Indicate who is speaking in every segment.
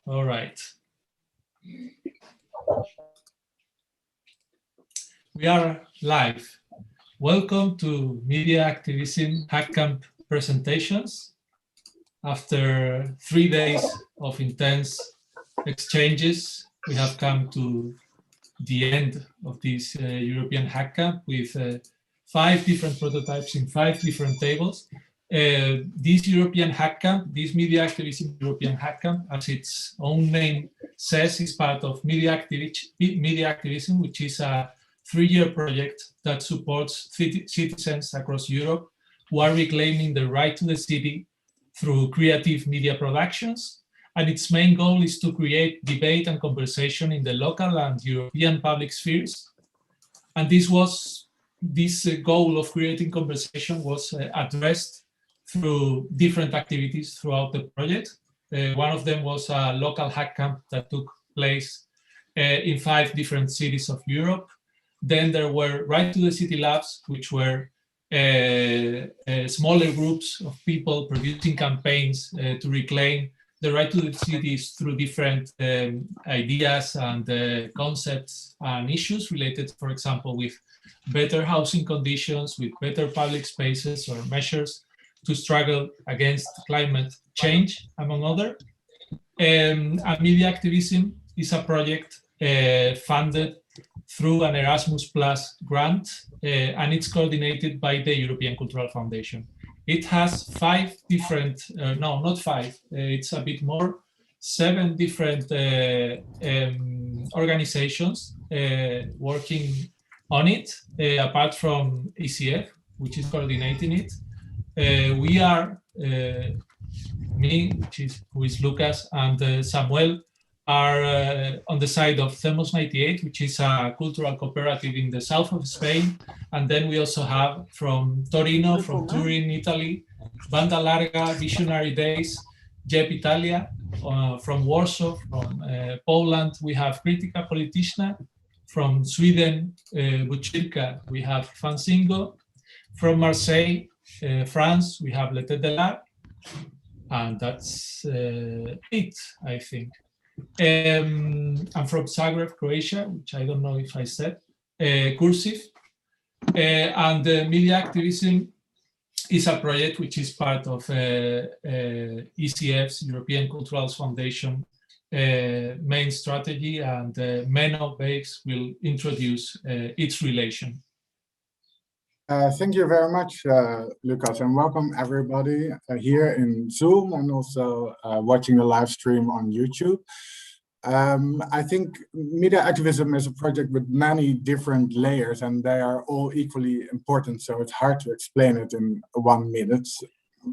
Speaker 1: All right. We are live. Welcome to MediActivism Hackcamp presentations. After 3 days of intense exchanges, we have come to the end of this European Hackcamp with 5 different prototypes in 5 different tables. This European Hackcamp, this MediActivism European Hackcamp, as its own name says, is part of MediActivism, which is a 3-year project that supports citizens across Europe who are reclaiming the right to the city through creative media productions. And its main goal is to create debate and conversation in the local and European public spheres. And this goal of creating conversation was addressed through different activities throughout the project. One of them was a local hack camp that took place in 5 different cities of Europe. Then there were Right to the City labs, which were smaller groups of people producing campaigns to reclaim the right to the cities through different ideas and concepts and issues related, for example, with better housing conditions, with better public spaces or measures to struggle against climate change, among others. And MediActivism is a project funded through an Erasmus Plus grant, and it's coordinated by the European Cultural Foundation. It has 5 different, no, not 5, it's a bit more, 7 different organizations working on it, apart from ECF, which is coordinating it. We are, me, who is Lucas, and Samuel, are on the side of Themos 98, which is a cultural cooperative in the south of Spain. And then we also have from Torino, from Turin, Italy, Banda Larga, Visionary Days, JEP Italia, from Warsaw, from Poland, we have Critica Polityczna, from Sweden, Bucirka, we have Fanzingo, from Marseille, France, we have L'Été de l'Art, and that's it, I think. I'm from Zagreb, Croatia, which I don't know if I said, Cursive. And MediActivism is a project which is part of ECF's European Cultural Foundation main strategy, and Menno Beeks will introduce its relation.
Speaker 2: Thank you very much, Lucas, and welcome everybody here in Zoom and also watching the live stream on YouTube. I think media activism is a project with many different layers, and they are all equally important, so it's hard to explain it in 1 minute.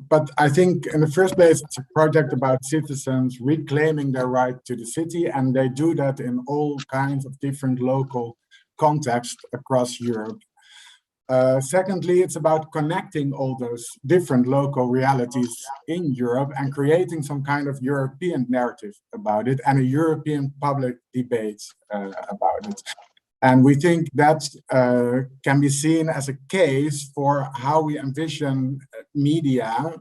Speaker 2: But I think in the first place, it's a project about citizens reclaiming their right to the city, and they do that in all kinds of different local contexts across Europe. Secondly, it's about connecting all those different local realities in Europe and creating some kind of European narrative about it and a European public debate about it. And we think that can be seen as a case for how we envision media,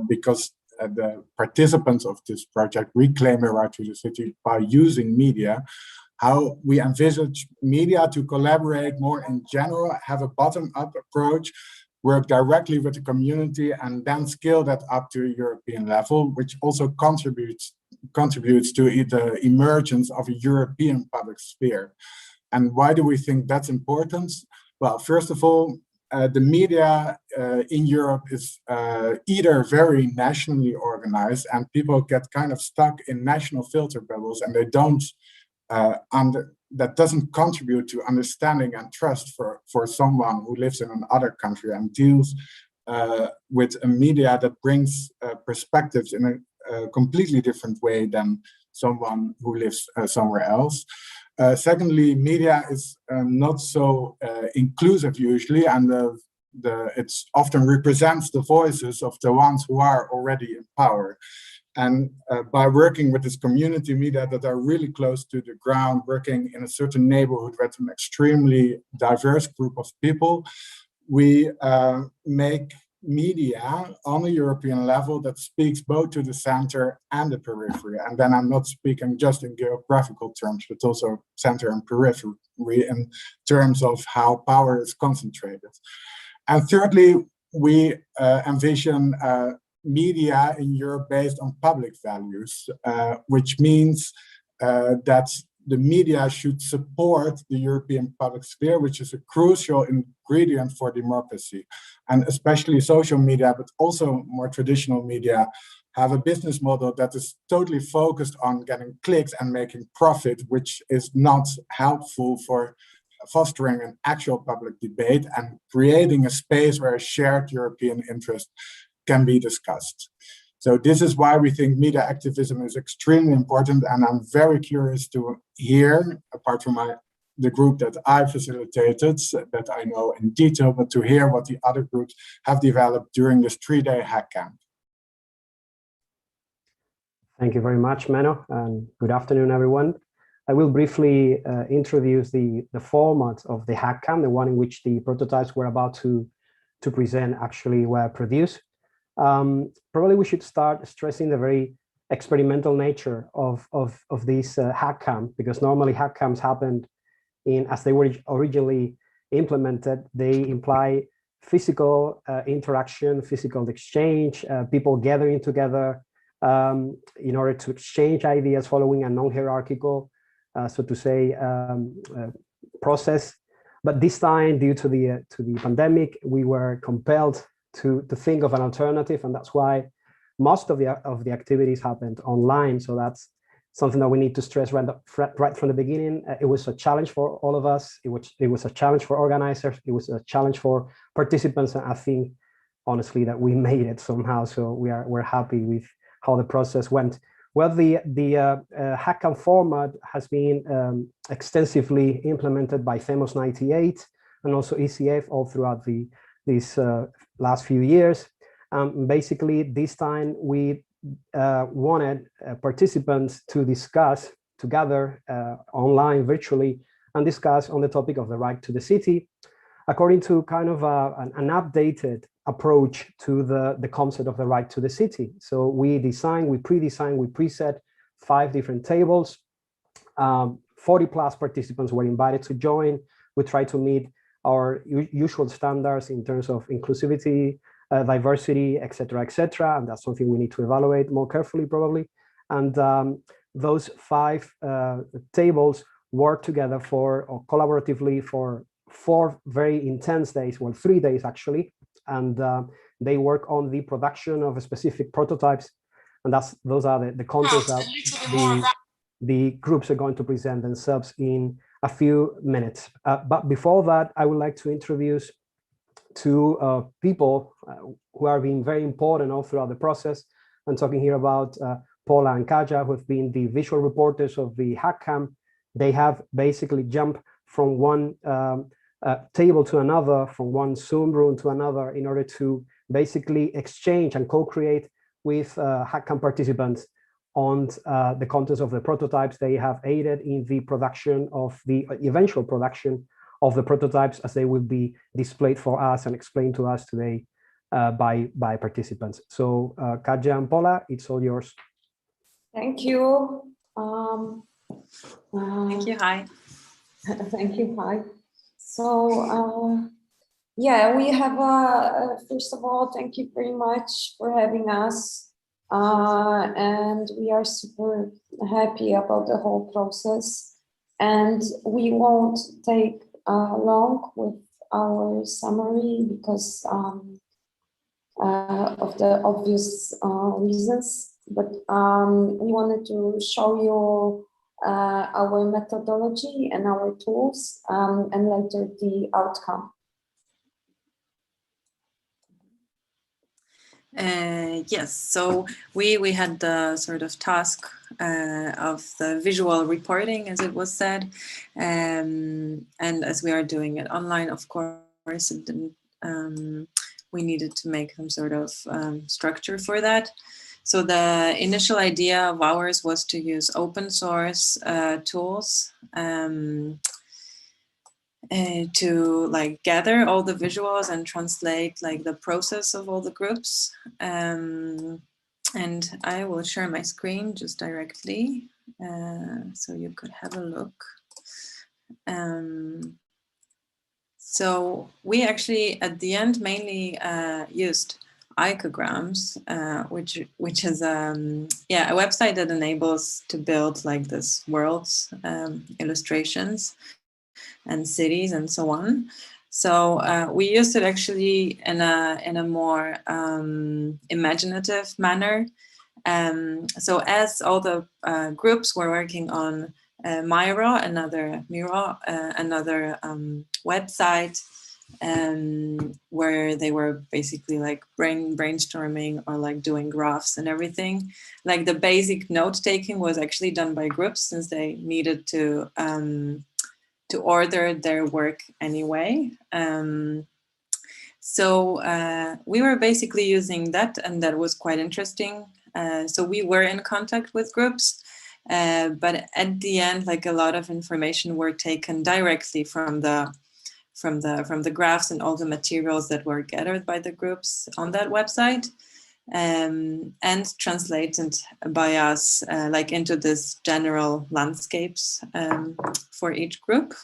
Speaker 2: because the participants of this project reclaim their right to the city by using media, how we envisage media to collaborate more in general, have a bottom-up approach, work directly with the community, and then scale that up to a European level, which also contributes to the emergence of a European public sphere. And why do we think that's important? Well, first of all, the media in Europe is either very nationally organized, and people get kind of stuck in national filter bubbles, and they don't that doesn't contribute to understanding and trust for someone who lives in another country and deals with a media that brings perspectives in a completely different way than someone who lives somewhere else. Secondly, media is not so inclusive usually, and it often represents the voices of the ones who are already in power. And by working with this community media that are really close to the ground, working in a certain neighborhood with an extremely diverse group of people, we make media on a European level that speaks both to the center and the periphery. And then I'm not speaking just in geographical terms, but also center and periphery in terms of how power is concentrated. And thirdly, we envision media in Europe based on public values, which means that the media should support the European public sphere, which is a crucial ingredient for democracy. And especially social media, but also more traditional media, have a business model that is totally focused on getting clicks and making profit, which is not helpful for fostering an actual public debate and creating a space where a shared European interest can be discussed. So this is why we think media activism is extremely important, and I'm very curious to hear, apart from the group that I facilitated, that I know in detail, but to hear what the other groups have developed during this 3-day hack camp.
Speaker 3: Thank you very much, Menno, and good afternoon, everyone. I will briefly introduce the format of the hack camp, the one in which the prototypes we're about to present actually were produced. Probably we should start stressing the very experimental nature of this hack camp, because normally hack camps happened as they were originally implemented, they imply physical interaction, physical exchange, people gathering together in order to exchange ideas following a non-hierarchical, so to say, process. But this time, due to the pandemic, we were compelled to think of an alternative, and that's why most of the activities happened online. So that's something that we need to stress right from the beginning. It was a challenge for all of us. It was a challenge for organizers. It was a challenge for participants, and I think honestly that we made it somehow. So we're happy with how the process went. Well, the Hackcamp format has been extensively implemented by Themos 98 and also ECF all throughout these last few years. Basically, this time we wanted participants to discuss together online, virtually, and discuss on the topic of the right to the city, according to kind of an updated approach to the concept of the right to the city. So we preset 5 different tables. 40 plus participants were invited to join. We tried to meet our usual standards in terms of inclusivity, diversity, etc., and that's something we need to evaluate more carefully, probably. And those 5 tables work together collaboratively for 4 very intense days, well, 3 days actually, and they work on the production of specific prototypes, and those are the contents that the groups are going to present themselves in a few minutes. But before that, I would like to introduce 2 people who are being very important all throughout the process. I'm talking here about Paula and Kaja, who have been the visual reporters of the Hackcamp. They have basically jumped from one table to another, from one Zoom room to another, in order to basically exchange and co-create with Hackcamp participants on the contents of the prototypes. They have aided in the production of the eventual production of the prototypes, as they will be displayed for us and explained to us today by participants. So Kaja and Paula, it's all yours.
Speaker 4: Thank you.
Speaker 5: Thank you, hi.
Speaker 4: Thank you, hi. So yeah, we have, first of all, thank you very much for having us. And we are super happy about the whole process. And we won't take long with our summary because of the obvious reasons, but we wanted to show you our methodology and our tools, and later the outcome.
Speaker 5: Yes, so we had the sort of task of the visual reporting, as it was said, and as we are doing it online, of course, it didn't, we needed to make some sort of structure for that. So the initial idea of ours was to use open source tools to like gather all the visuals and translate like the process of all the groups. And I will share my screen just directly so you could have a look. So we actually at the end mainly used icograms, which is a website that enables to build like this worlds, illustrations and cities and so on. So we used it actually in a more imaginative manner. So as all the groups were working on Miro, another website, where they were basically like brainstorming or like doing graphs and everything. Like the basic note taking was actually done by groups, since they needed to order their work anyway. So we were basically using that, and that was quite interesting. So we were in contact with groups, but at the end, like a lot of information were taken directly from the graphs and all the materials that were gathered by the groups on that website, and translated by us like into this general landscapes for each group.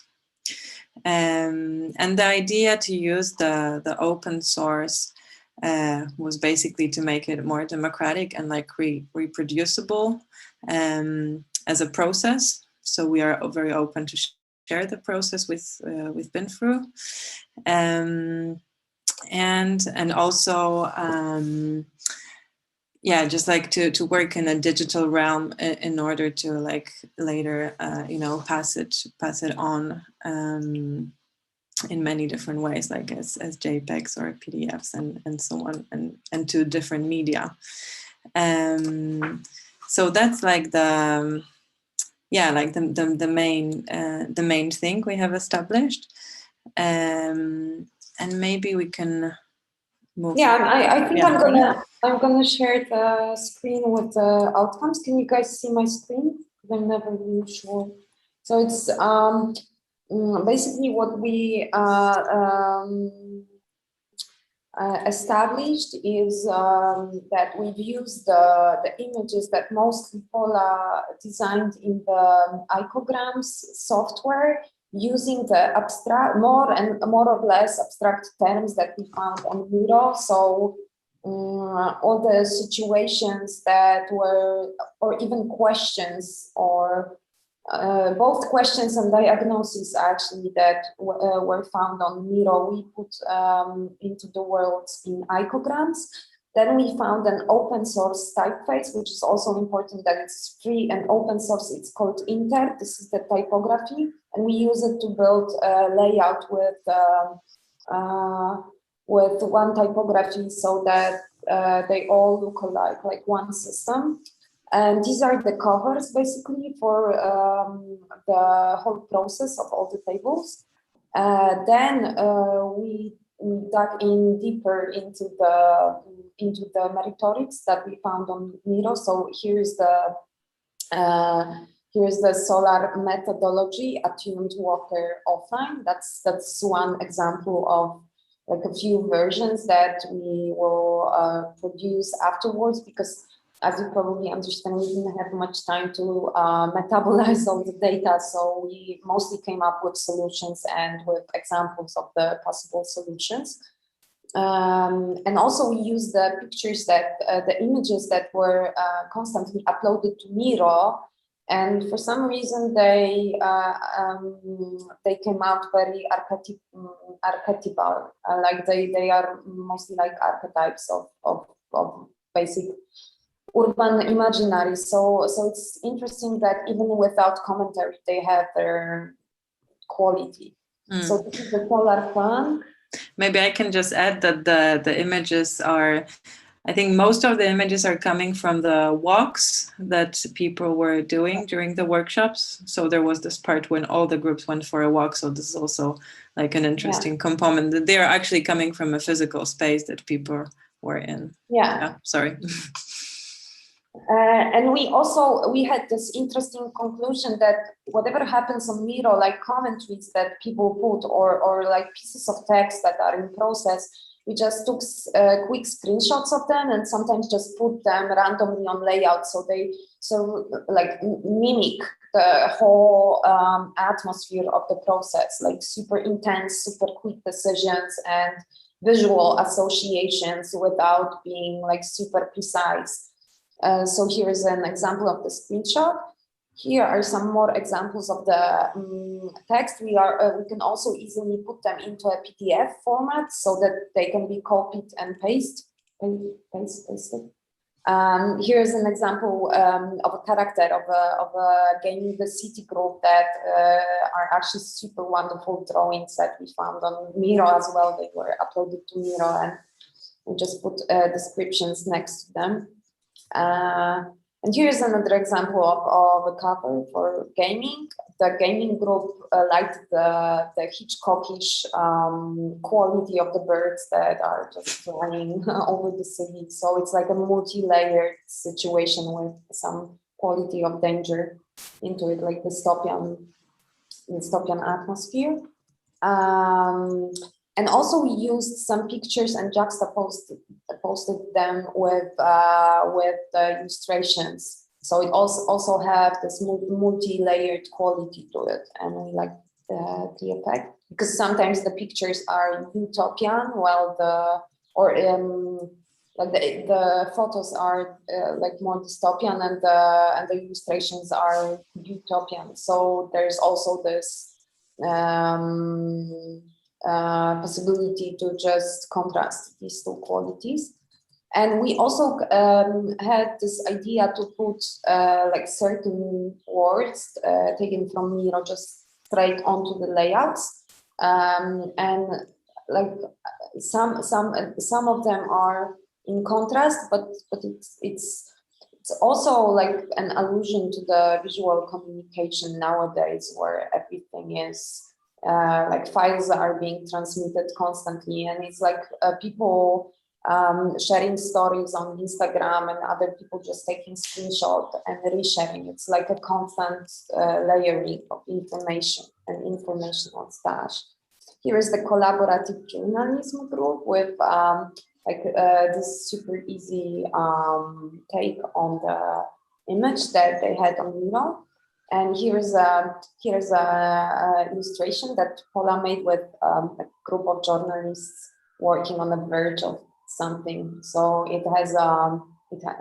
Speaker 5: And the idea to use the open source was basically to make it more democratic and like reproducible as a process. So we are very open to share the process with BinFru, and also just like to work in a digital realm in order to like later pass it on in many different ways, like as JPEGs or PDFs and so on, and to different media. So that's like the main thing we have established, and maybe we can move.
Speaker 4: Yeah, I think I'm gonna share the screen with the outcomes. Can you guys see my screen? I'm never really sure. So it's basically what we established is that we've used the images that mostly Paula designed in the icograms software, using the more or less abstract terms that we found on Miro. So all the situations that were, or even questions, or both questions and diagnoses actually that were found on Miro, we put into the worlds in icograms. Then we found an open source typeface, which is also important that it's free and open source. It's called Inter. This is the typography, and we use it to build a layout with one typography, so that they all look alike, like one system. And these are the covers basically for the whole process of all the tables. Then we dug in deeper into the meretorics that we found on Miro. So here's the solar methodology, attuned water offline. That's one example of like a few versions that we will produce afterwards, because as you probably understand, we didn't have much time to metabolize all the data. So we mostly came up with solutions and with examples of the possible solutions. And also we used the pictures that, the images that were constantly uploaded to Miro. And for some reason, they came out very archetypal, like they are mostly like archetypes of basic urban imaginary. So it's interesting that even without commentary, they have their quality. So this is the solarpunk.
Speaker 5: Maybe I can just add that the images are, I think most of the images are coming from the walks that people were doing during the workshops. So there was this part when all the groups went for a walk. So this is also like an interesting component, that they are actually coming from a physical space that people were in.
Speaker 4: Yeah.
Speaker 5: Sorry.
Speaker 4: And we had this interesting conclusion that whatever happens on Miro, like commentaries that people put or like pieces of text that are in process, we just took quick screenshots of them and sometimes just put them randomly on layout so they like mimic the whole atmosphere of the process, like super intense, super quick decisions and visual associations without being like super precise. So here is an example of the screenshot. Here are some more examples of the text. We can also easily put them into a PDF format so that they can be copied and pasted. Here's an example of a character of a Gaming the City group that are actually super wonderful drawings that we found on Miro as well. They were uploaded to Miro and we just put descriptions next to them. And here's another example of a cover for gaming. The gaming group liked the Hitchcockish quality of the birds that are just flying over the city. So it's like a multi-layered situation with some quality of danger into it, like dystopian atmosphere. And also we used some pictures and juxtaposed them with the illustrations. So it also have this multi-layered quality to it, and we like the effect because sometimes the pictures are utopian, while the photos are like more dystopian, and the illustrations are utopian. So there's also this possibility to just contrast these two qualities. And we also had this idea to put like certain words taken from Miro just straight onto the layouts, and like some of them are in contrast, but it's also like an allusion to the visual communication nowadays, where everything is like files are being transmitted constantly, and it's like people sharing stories on Instagram and other people just taking screenshots and resharing. It's like a constant layering of information and informational stash. Here is the collaborative journalism group with this super easy take on the image that they had on Miro. And here's a illustration that Paula made with a group of journalists working on the verge of something. So it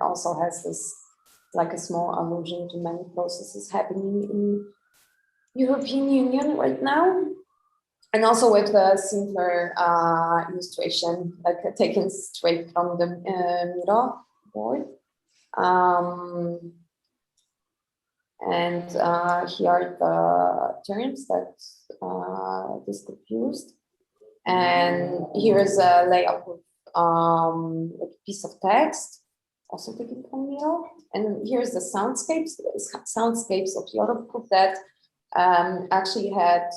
Speaker 4: also has this like a small allusion to many processes happening in European Union right now, and also with the simpler illustration like taken straight from the Miro board. And here are the terms that this group used. And here is a layout with a piece of text, also taken from Miro. And here's the soundscapes of Europe group that actually had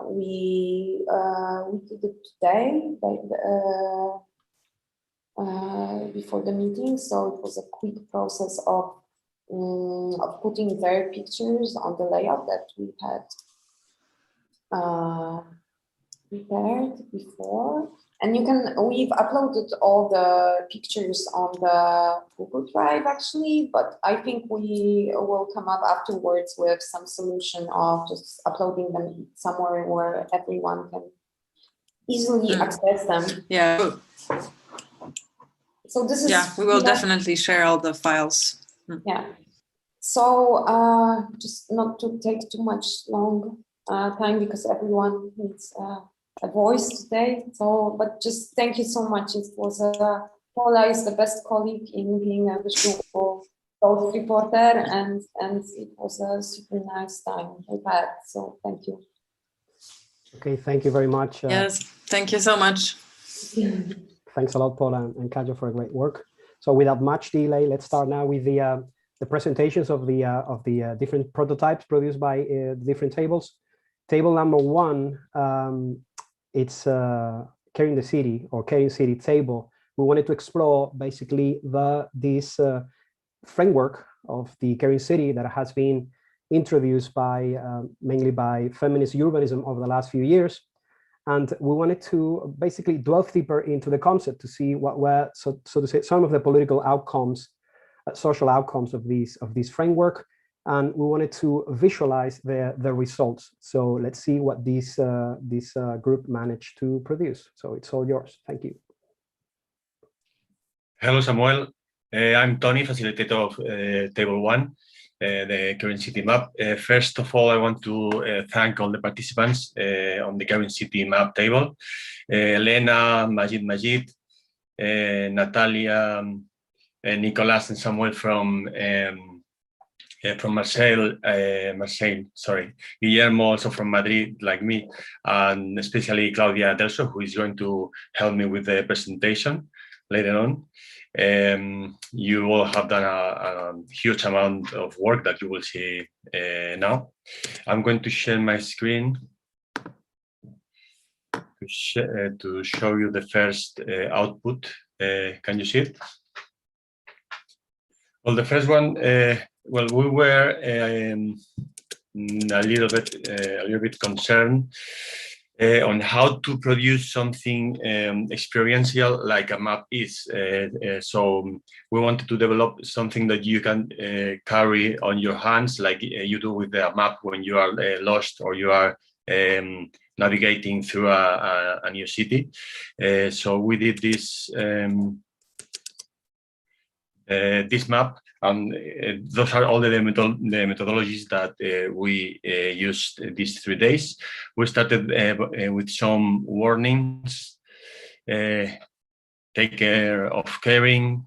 Speaker 4: we did it today before the meeting, so it was a quick process of putting their pictures on the layout that we had prepared before. And we've uploaded all the pictures on the Google Drive actually, but I think we will come up afterwards with some solution of just uploading them somewhere where everyone can easily access them.
Speaker 5: Yeah.
Speaker 4: So this is,
Speaker 5: we will definitely share all the files.
Speaker 4: Yeah. So just not to take too much long time because everyone needs a voice today. So, but just thank you so much. It was Paula is the best colleague in being a visual both reporter, and it was a super nice time we've had. So thank you.
Speaker 3: Okay, thank you very much.
Speaker 5: Yes, thank you so much.
Speaker 3: Thanks a lot, Paula and Kajo, for a great work. So without much delay, let's start now with the presentations of the different prototypes produced by the different tables. Table number 1, it's Caring the City or Caring City table we wanted to explore basically this framework of the caring city that has been introduced by mainly by feminist urbanism over the last few years. And we wanted to basically delve deeper into the concept to see what were, so to say, some of the political outcomes, social outcomes of this framework. And we wanted to visualize the results. So let's see what this group managed to produce. So it's all yours. Thank you.
Speaker 6: Hello, Samuel. I'm Tony, facilitator of Table 1, the Caring City map. First of all, I want to thank all the participants on the Caring City map table. Elena, Majid, Natalia, Nicolas, and Samuel from Marseille, sorry. Guillermo also from Madrid, like me, and especially Claudia Delso, who is going to help me with the presentation later on. You all have done a huge amount of work that you will see now. I'm going to share my screen to show you the first output. Can you see it? Well, the first one, well, we were a little bit concerned on how to produce something experiential like a map is. So we wanted to develop something that you can carry on your hands, like you do with the map when you are lost or you are navigating through a new city. So we did this this map, and those are all the methodologies that we used these 3 days. We started with some warnings: take care of caring,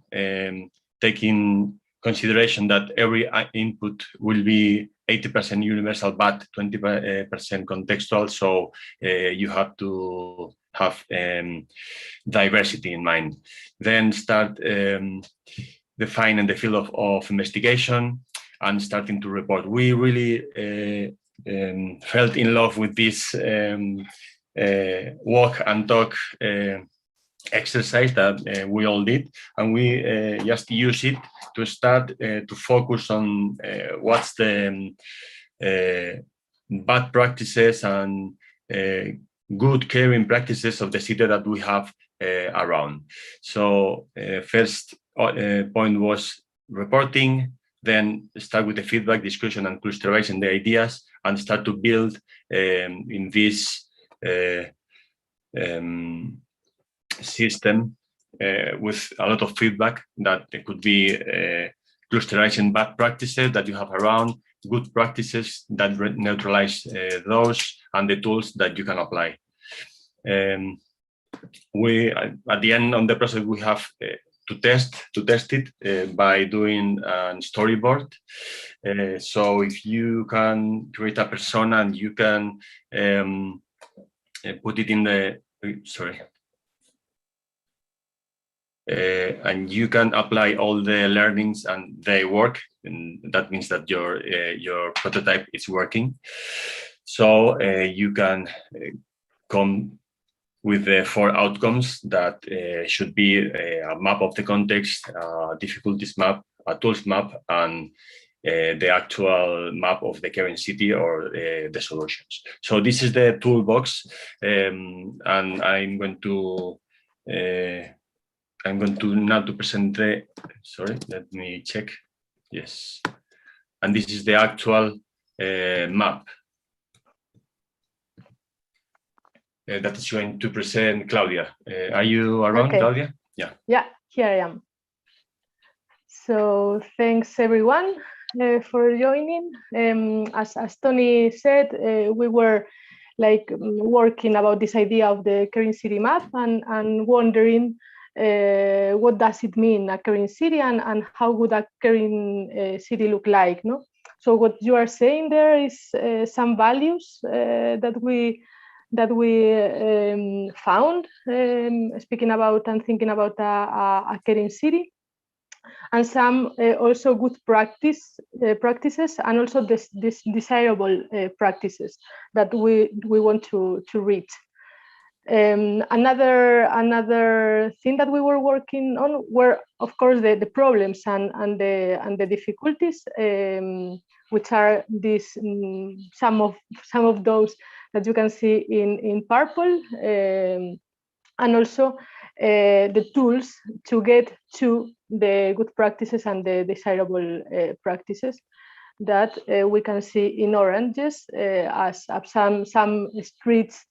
Speaker 6: taking consideration that every input will be 80% universal but 20% contextual, so you have to have diversity in mind. Then start defining the field of investigation and starting to report. We really felt in love with this walk and talk exercise that we all did, and we just use it to start to focus on what's the bad practices and good caring practices of the city that we have around. So first point was reporting, then start with the feedback, discussion, and clusterizing the ideas, and start to build in this system with a lot of feedback that could be clusterizing bad practices that you have around, good practices that neutralize those, and the tools that you can apply. We, at the end of the process, we have to test it by doing a storyboard. So if you can create a persona and you can put it in the, sorry, and you can apply all the learnings and they work, and that means that your prototype is working. So you can come with the 4 outcomes that should be a map of the context, a difficulties map, a tools map, and the actual map of the caring city or the solutions. So this is the toolbox, and I'm going to now to present the, sorry, let me check. Yes, and this is the actual map that is going to present Claudia. Are you around, okay. Claudia? Yeah.
Speaker 7: Yeah, here I am. So thanks everyone for joining. As Tony said, we were like working about this idea of the caring city map and wondering what does it mean, a caring city, and how would a caring city look like, no? So what you are saying there is some values that we found, speaking about and thinking about a caring city, and some also good practices, and also this desirable practices that we want to reach. Another thing that we were working on were, of course, the problems and the difficulties, which are these some of those that you can see in purple, and also the tools to get to the good practices and the desirable practices that we can see in oranges as some streets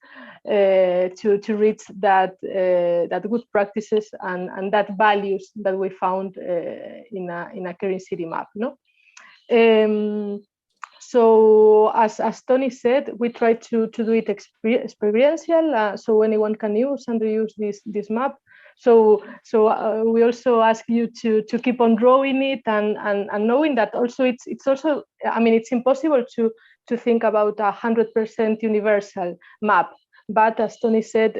Speaker 7: to reach that good practices and that values that we found in a caring city map. No. So as Tony said, we try to do it experiential, so anyone can use and reuse this map. So we also ask you to keep on drawing it and knowing that also it's also, I mean, it's impossible to think about 100% universal map, but as Tony said,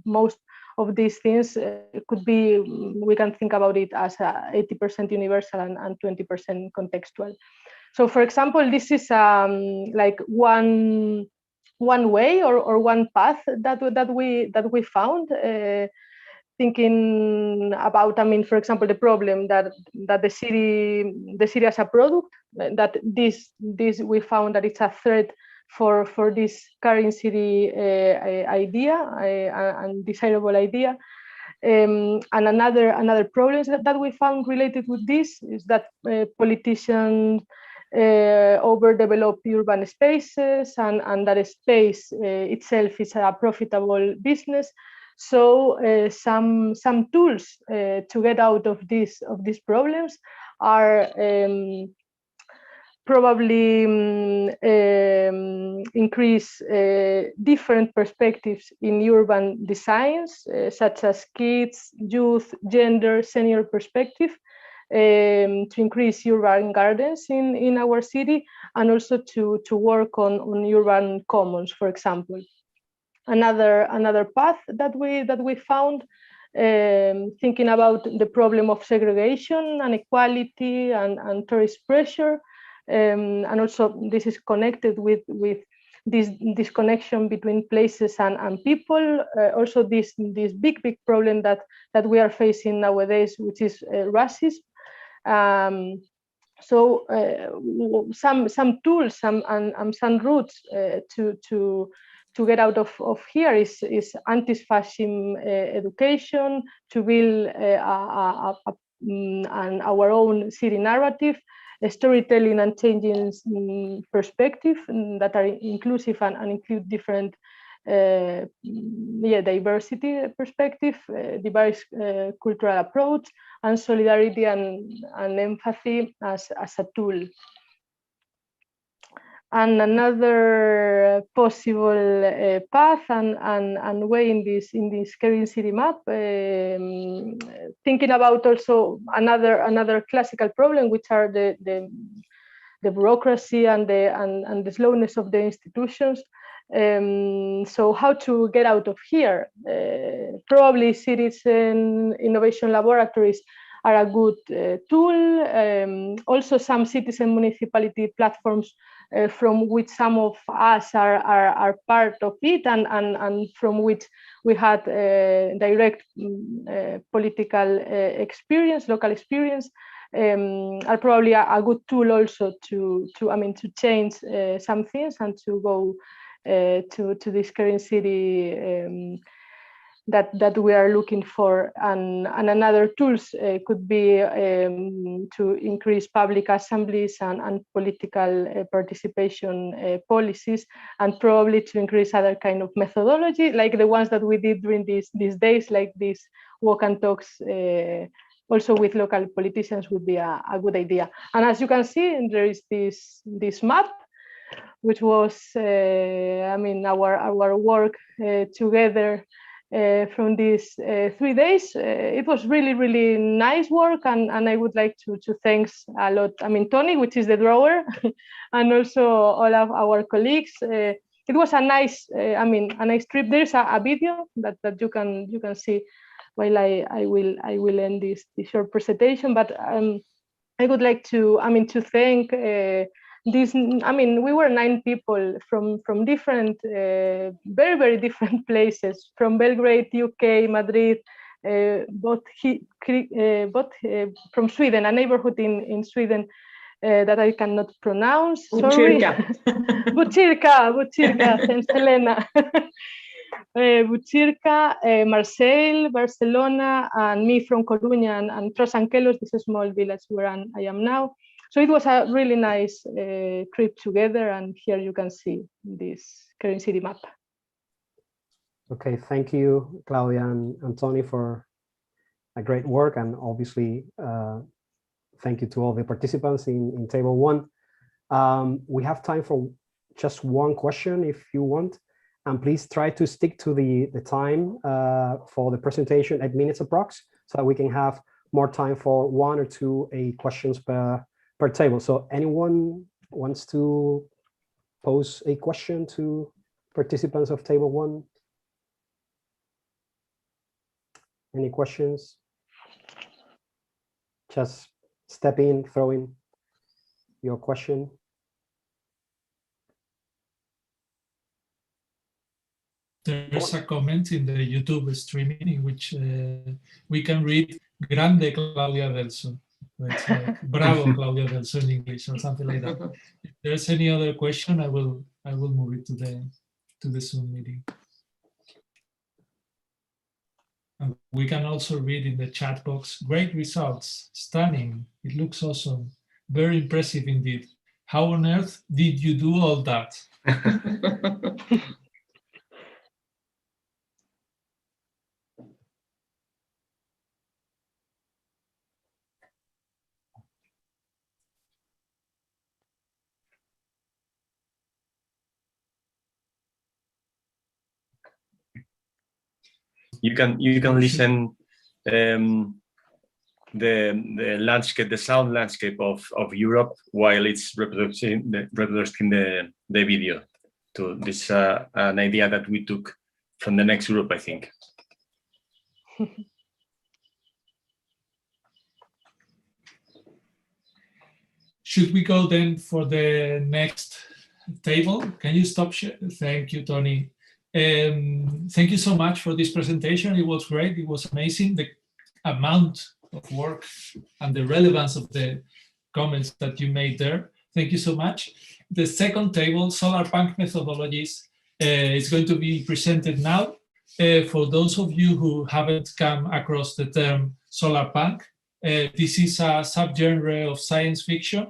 Speaker 7: most of these things could be, we can think about it as 80% universal and 20% contextual. So for example, this is like one way or one path that we found, thinking about, I mean, for example, the problem that the city as a product, that this we found that it's a threat for this caring city idea and desirable idea. And another problem that we found related with this is that politicians overdevelop urban spaces and that space itself is a profitable business. So some tools to get out of these problems are probably increase different perspectives in urban designs, such as kids, youth, gender, senior perspective, to increase urban gardens in our city, and also to work on urban commons, for example. Another path that we found, thinking about the problem of segregation and equality and tourist pressure, and also this is connected with this connection between places and people. Also this big problem that we are facing nowadays, which is racism. So some tools and some routes to get out of here is anti-fascism education, to build our own city narrative, storytelling and changing perspective that are inclusive and include different diversity perspective, diverse cultural approach, and solidarity and empathy as a tool. And another possible path and way in this caring city map, thinking about also another classical problem, which are the bureaucracy and the slowness of the institutions. So how to get out of here? Probably citizen innovation laboratories are a good tool. Also some citizen municipality platforms from which some of us are part of it, and from which we had direct political experience, local experience, are probably a good tool also to change some things and to go to this current city that we are looking for. And another tools could be to increase public assemblies and political participation policies, and probably to increase other kind of methodology, like the ones that we did during these days, like these walk and talks, also with local politicians, would be a good idea. And as you can see, there is this map, which was our work together from these 3 days. It was really nice work, and I would like to thanks a lot, Tony, which is the drawer, and also all of our colleagues. It was a nice a nice trip. There's a video that you can see while I will end this short presentation, but I would like to thank this, I mean, we were 9 people from different, very, very different places, from Belgrade, UK, Madrid, both from Sweden, a neighborhood in Sweden that I cannot pronounce. Sorry. Bucirca, thanks, Helena. Bucirca, Marseille, Barcelona, and me from Coruña and Trasanquelos, this is a small village where I am now. So it was a really nice trip together, and here you can see this Keren City map.
Speaker 3: Okay, thank you, Claudia and Tony, for a great work, and obviously thank you to all the participants in table 1. We have time for just one question if you want, and please try to stick to the time for the presentation, 8 minutes approx, so that we can have more time for 1 or 2 questions per table. So anyone wants to pose a question to participants of table 1? Any questions? Just step in, throw in your question.
Speaker 1: There's a comment in the YouTube streaming in which we can read Grande Claudia Delso. It's like Bravo Claudia Delso in English or something like that. If there's any other question, I will move it to the Zoom meeting. And we can also read in the chat box, great results, stunning, it looks awesome, very impressive indeed. How on earth did you do all that?
Speaker 6: You can listen the landscape, the sound landscape of Europe while it's reproducing the video. To this an idea that we took from the next group, I think.
Speaker 1: Should we go then for the next table? Can you stop share? Thank you, Tony. Thank you so much for this presentation. It was great. It was amazing. The amount of work and the relevance of the comments that you made there. Thank you so much. The second table, solarpunk methodologies, is going to be presented now. For those of you who haven't come across the term solarpunk, this is a subgenre of science fiction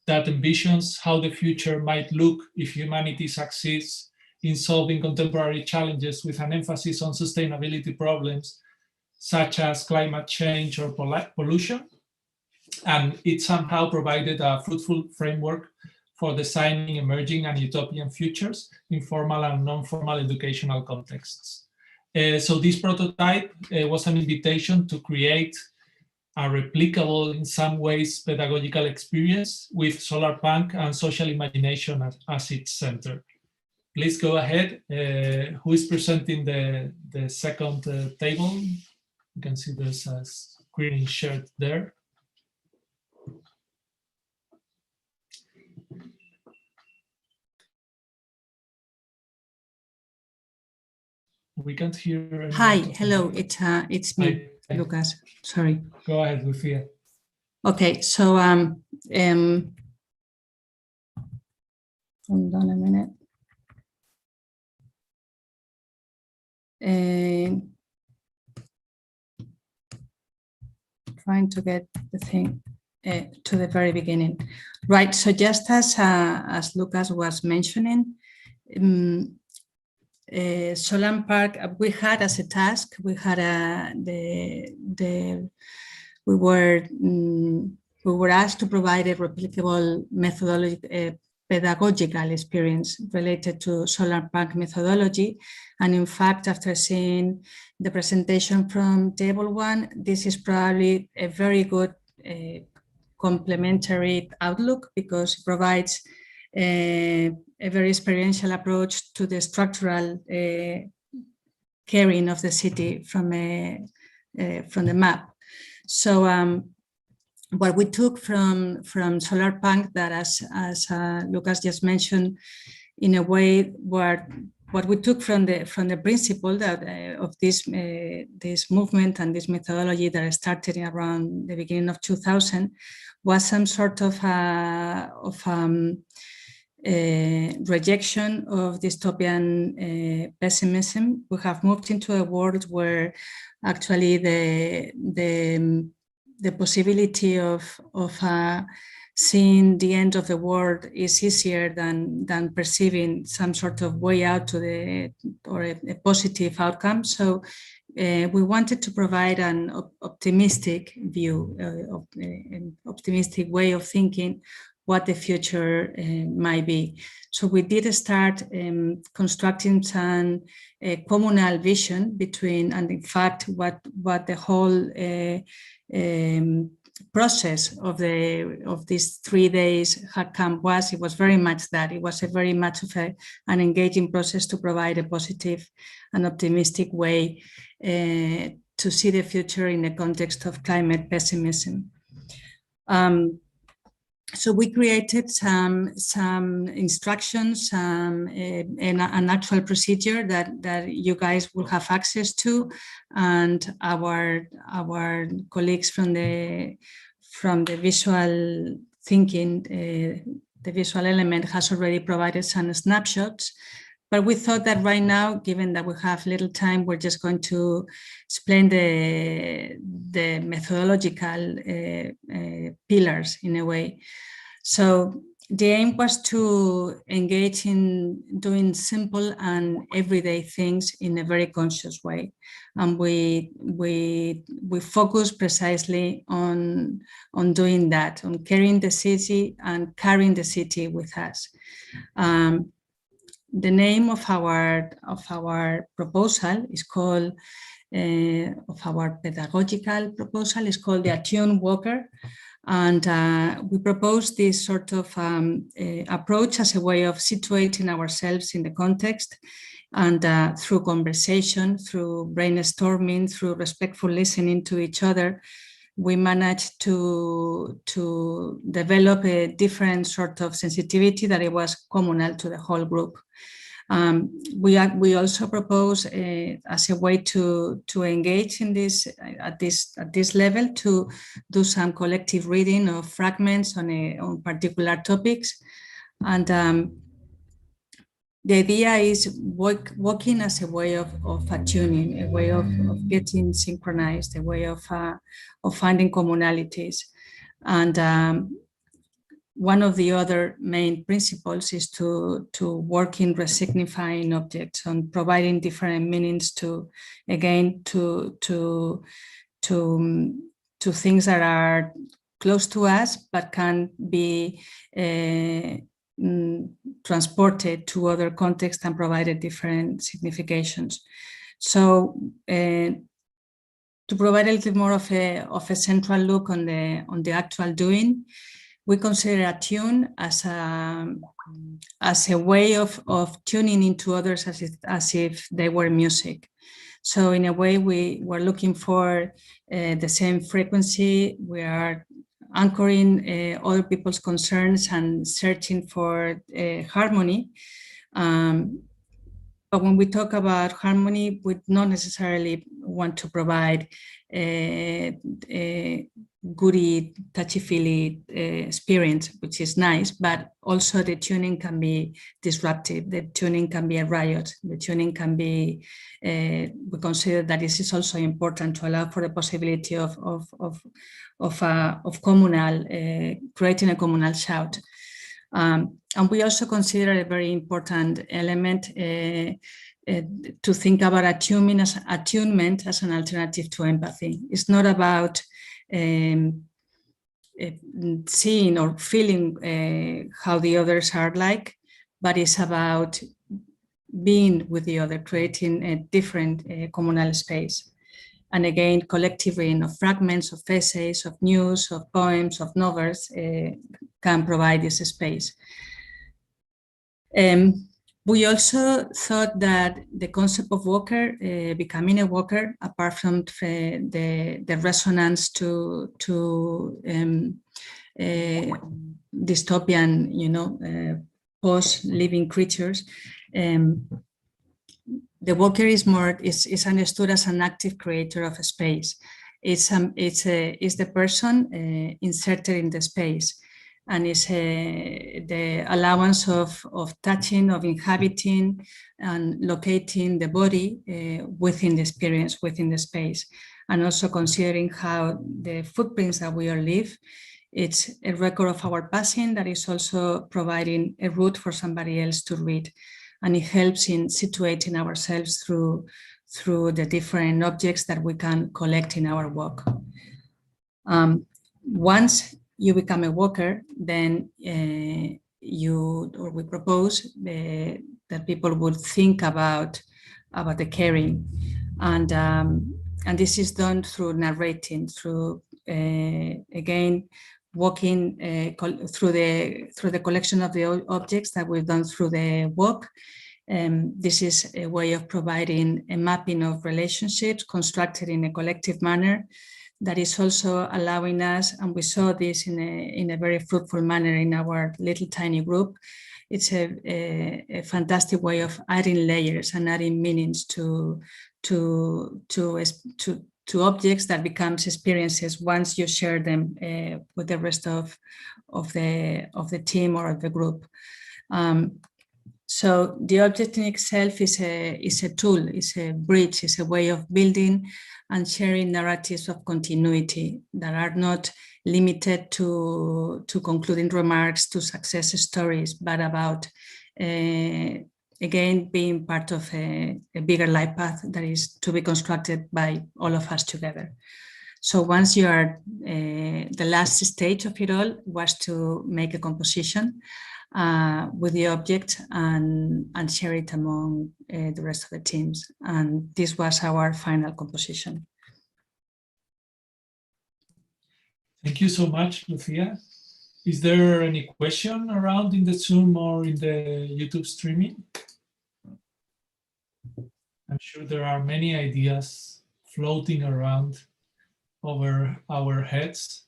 Speaker 1: that envisions how the future might look if humanity succeeds in solving contemporary challenges with an emphasis on sustainability problems such as climate change or pollution. And it somehow provided a fruitful framework for designing emerging and utopian futures in formal and non-formal educational contexts. So this prototype was an invitation to create a replicable, in some ways, pedagogical experience with solarpunk and social imagination as its center. Please go ahead. Who is presenting the second table? You can see there's a screen shared there. We can't hear.
Speaker 8: Hi, hello. It's me, hi. Lucas. Sorry.
Speaker 1: Go ahead, Lucia.
Speaker 8: Okay, so hold on a minute. Trying to get the thing to the very beginning. Right, so just as Lucas was mentioning, solarpunk, we had as a task, we had we were asked to provide a replicable methodology, pedagogical experience related to solarpunk methodology. And in fact, after seeing the presentation from table 1, this is probably a very good complementary outlook because it provides a very experiential approach to the structural caring of the city from the map. So what we took from solarpunk, that as Lucas just mentioned, in a way, what we took from the principle that of this movement and this methodology that started around the beginning of 2000 was some sort of rejection of dystopian pessimism. We have moved into a world where actually the possibility of seeing the end of the world is easier than perceiving some sort of way out to a positive outcome. So we wanted to provide an optimistic view, an optimistic way of thinking what the future might be. So we did start constructing some communal vision between, and in fact, what the whole process of these 3 days Hackcamp was. It was very much that. It was a very much of an engaging process to provide a positive and optimistic way to see the future in the context of climate pessimism. So we created some instructions, an actual procedure that you guys will have access to, and our colleagues from the visual thinking, the visual element has already provided some snapshots. But we thought that right now, given that we have little time, we're just going to explain the methodological pillars in a way. So the aim was to engage in doing simple and everyday things in a very conscious way. And we focus precisely on doing that, on carrying the city and carrying the city with us. The name of our proposal is called, of our pedagogical proposal is called the Attune Walker. And we propose this sort of approach as a way of situating ourselves in the context, and through conversation, through brainstorming, through respectful listening to each other, we managed to develop a different sort of sensitivity that it was communal to the whole group. We also propose as a way to engage in this at this level, to do some collective reading of fragments on particular topics, and the idea is walking as a way of attuning, a way of getting synchronized, a way of finding communalities. And one of the other main principles is to work in resignifying objects, on providing different meanings to things that are close to us but can be transported to other contexts and provided different significations. So to provide a little more of a central look on the actual doing, we consider Attune as a way of tuning into others as if they were music. So in a way, we were looking for the same frequency. We are anchoring other people's concerns and searching for harmony. But when we talk about harmony, we don't necessarily want to provide a goody, touchy-feely experience, which is nice, but also the tuning can be disruptive. The tuning can be a riot. The tuning can be, we consider that this is also important to allow for the possibility of communal, creating a communal shout. And we also consider a very important element to think about attunement as an alternative to empathy. It's not about seeing or feeling how the others are like, but it's about being with the other, creating a different communal space. And again, collective reading of fragments, of essays, of news, of poems, of novels can provide this space. We also thought that the concept of walker, becoming a walker, apart from the resonance to dystopian, post-living creatures, the walker is understood as an active creator of a space. It's the person inserted in the space, and it's the allowance of touching, of inhabiting and locating the body within the experience, within the space, and also considering how the footprints that we all leave, it's a record of our passing that is also providing a route for somebody else to read. And it helps in situating ourselves through the different objects that we can collect in our walk. Once you become a walker, then we propose that people would think about the caring, and this is done through narrating, through again walking through the collection of the objects that we've done through the walk. This is a way of providing a mapping of relationships constructed in a collective manner that is also allowing us, and we saw this in a very fruitful manner in our little tiny group. It's a fantastic way of adding layers and adding meanings to objects that becomes experiences once you share them with the rest of the team or the group. So the object in itself is a tool, is a bridge, is a way of building and sharing narratives of continuity that are not limited to concluding remarks, to success stories, but about, again, being part of a bigger life path that is to be constructed by all of us together. So once you are, the last stage of it all was to make a composition with the object and share it among the rest of the teams. And this was our final composition.
Speaker 1: Thank you so much, Lucia. Is there any question around in the Zoom or in the YouTube streaming? I'm sure there are many ideas floating around over our heads.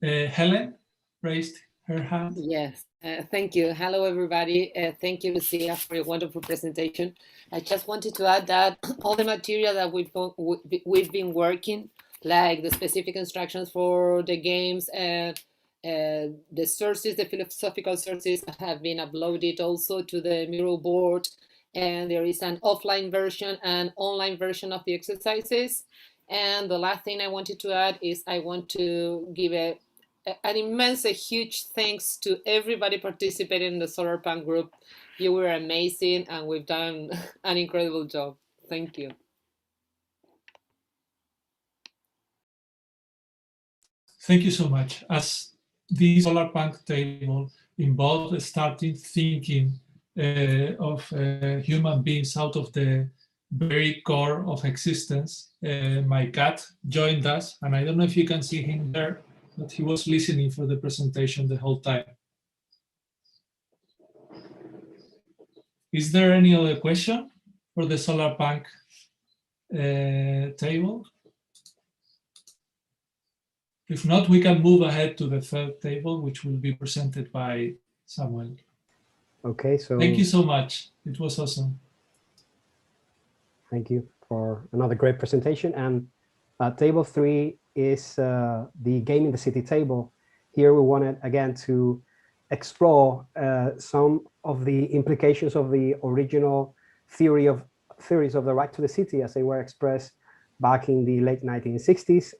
Speaker 1: Helen raised her hand.
Speaker 9: Yes, thank you. Hello, everybody. Thank you, Lucia, for your wonderful presentation. I just wanted to add that all the material that we've been working, like the specific instructions for the games, the sources, the philosophical sources have been uploaded also to the Miro board, and there is an offline version and online version of the exercises. And the last thing I wanted to add is I want to give an immense, huge thanks to everybody participating in the solarpunk group. You were amazing, and we've done an incredible job. Thank you.
Speaker 1: Thank you so much. As the solarpunk table involved starting thinking of human beings out of the very core of existence, my cat joined us, and I don't know if you can see him there, but he was listening for the presentation the whole time. Is there any other question for the solarpunk table? If not, we can move ahead to the third table, which will be presented by Samuel.
Speaker 3: Okay, so
Speaker 1: thank you so much. It was awesome.
Speaker 3: Thank you for another great presentation. And table 3 is the Game in the City table. Here we wanted again to explore some of the implications of the original theories of the right to the city as they were expressed back in the late 1960s.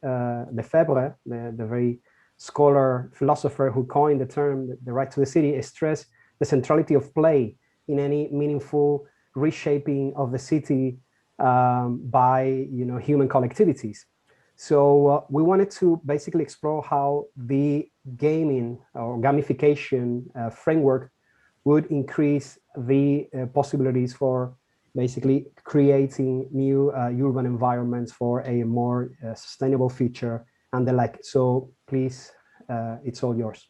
Speaker 3: Lefebvre, the very scholar philosopher who coined the term the right to the city, stressed the centrality of play in any meaningful reshaping of the city by human collectivities. So we wanted to basically explore how the gaming or gamification framework would increase the possibilities for basically creating new urban environments for a more sustainable future and the like. So please, it's all yours.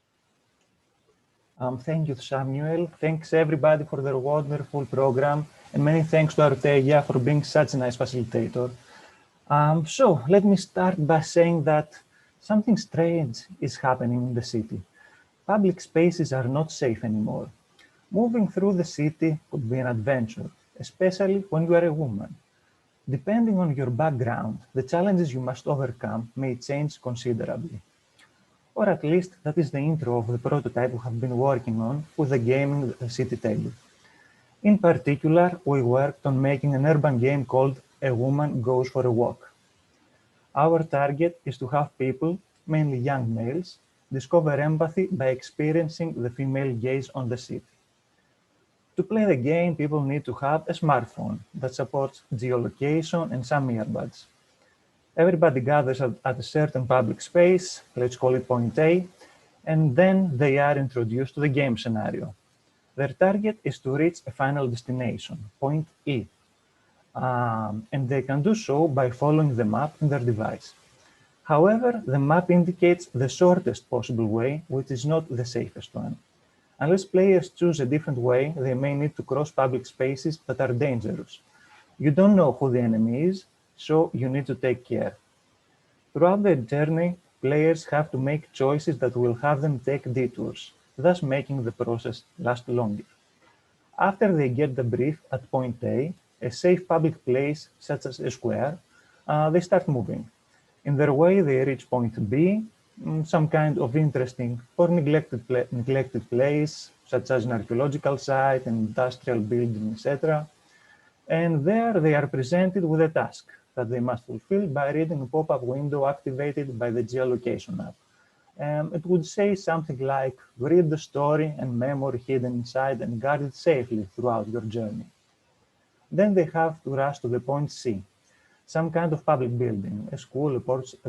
Speaker 10: Thank you, Samuel. Thanks everybody for their wonderful program, and many thanks to Artegia for being such a nice facilitator. So let me start by saying that something strange is happening in the city. Public spaces are not safe anymore. Moving through the city could be an adventure, especially when you are a woman. Depending on your background, the challenges you must overcome may change considerably. Or at least that is the intro of the prototype we have been working on with the gaming city table. In particular, we worked on making an urban game called A Woman Goes for a Walk. Our target is to have people, mainly young males, discover empathy by experiencing the female gaze on the city. To play the game, people need to have a smartphone that supports geolocation and some earbuds. Everybody gathers at a certain public space, let's call it point A, and then they are introduced to the game scenario. Their target is to reach a final destination, point E, and they can do so by following the map in their device. However, the map indicates the shortest possible way, which is not the safest one. Unless players choose a different way, they may need to cross public spaces that are dangerous. You don't know who the enemy is, so you need to take care. Throughout the journey, players have to make choices that will have them take detours, thus making the process last longer. After they get the brief at point A, a safe public place such as a square, they start moving. In their way, they reach point B, some kind of interesting or neglected place, such as an archaeological site, an industrial building, etc. And there they are presented with a task that they must fulfill by reading a pop-up window activated by the geolocation app. It would say something like, read the story and memory hidden inside and guard it safely throughout your journey. Then they have to rush to the point C, some kind of public building, a school, a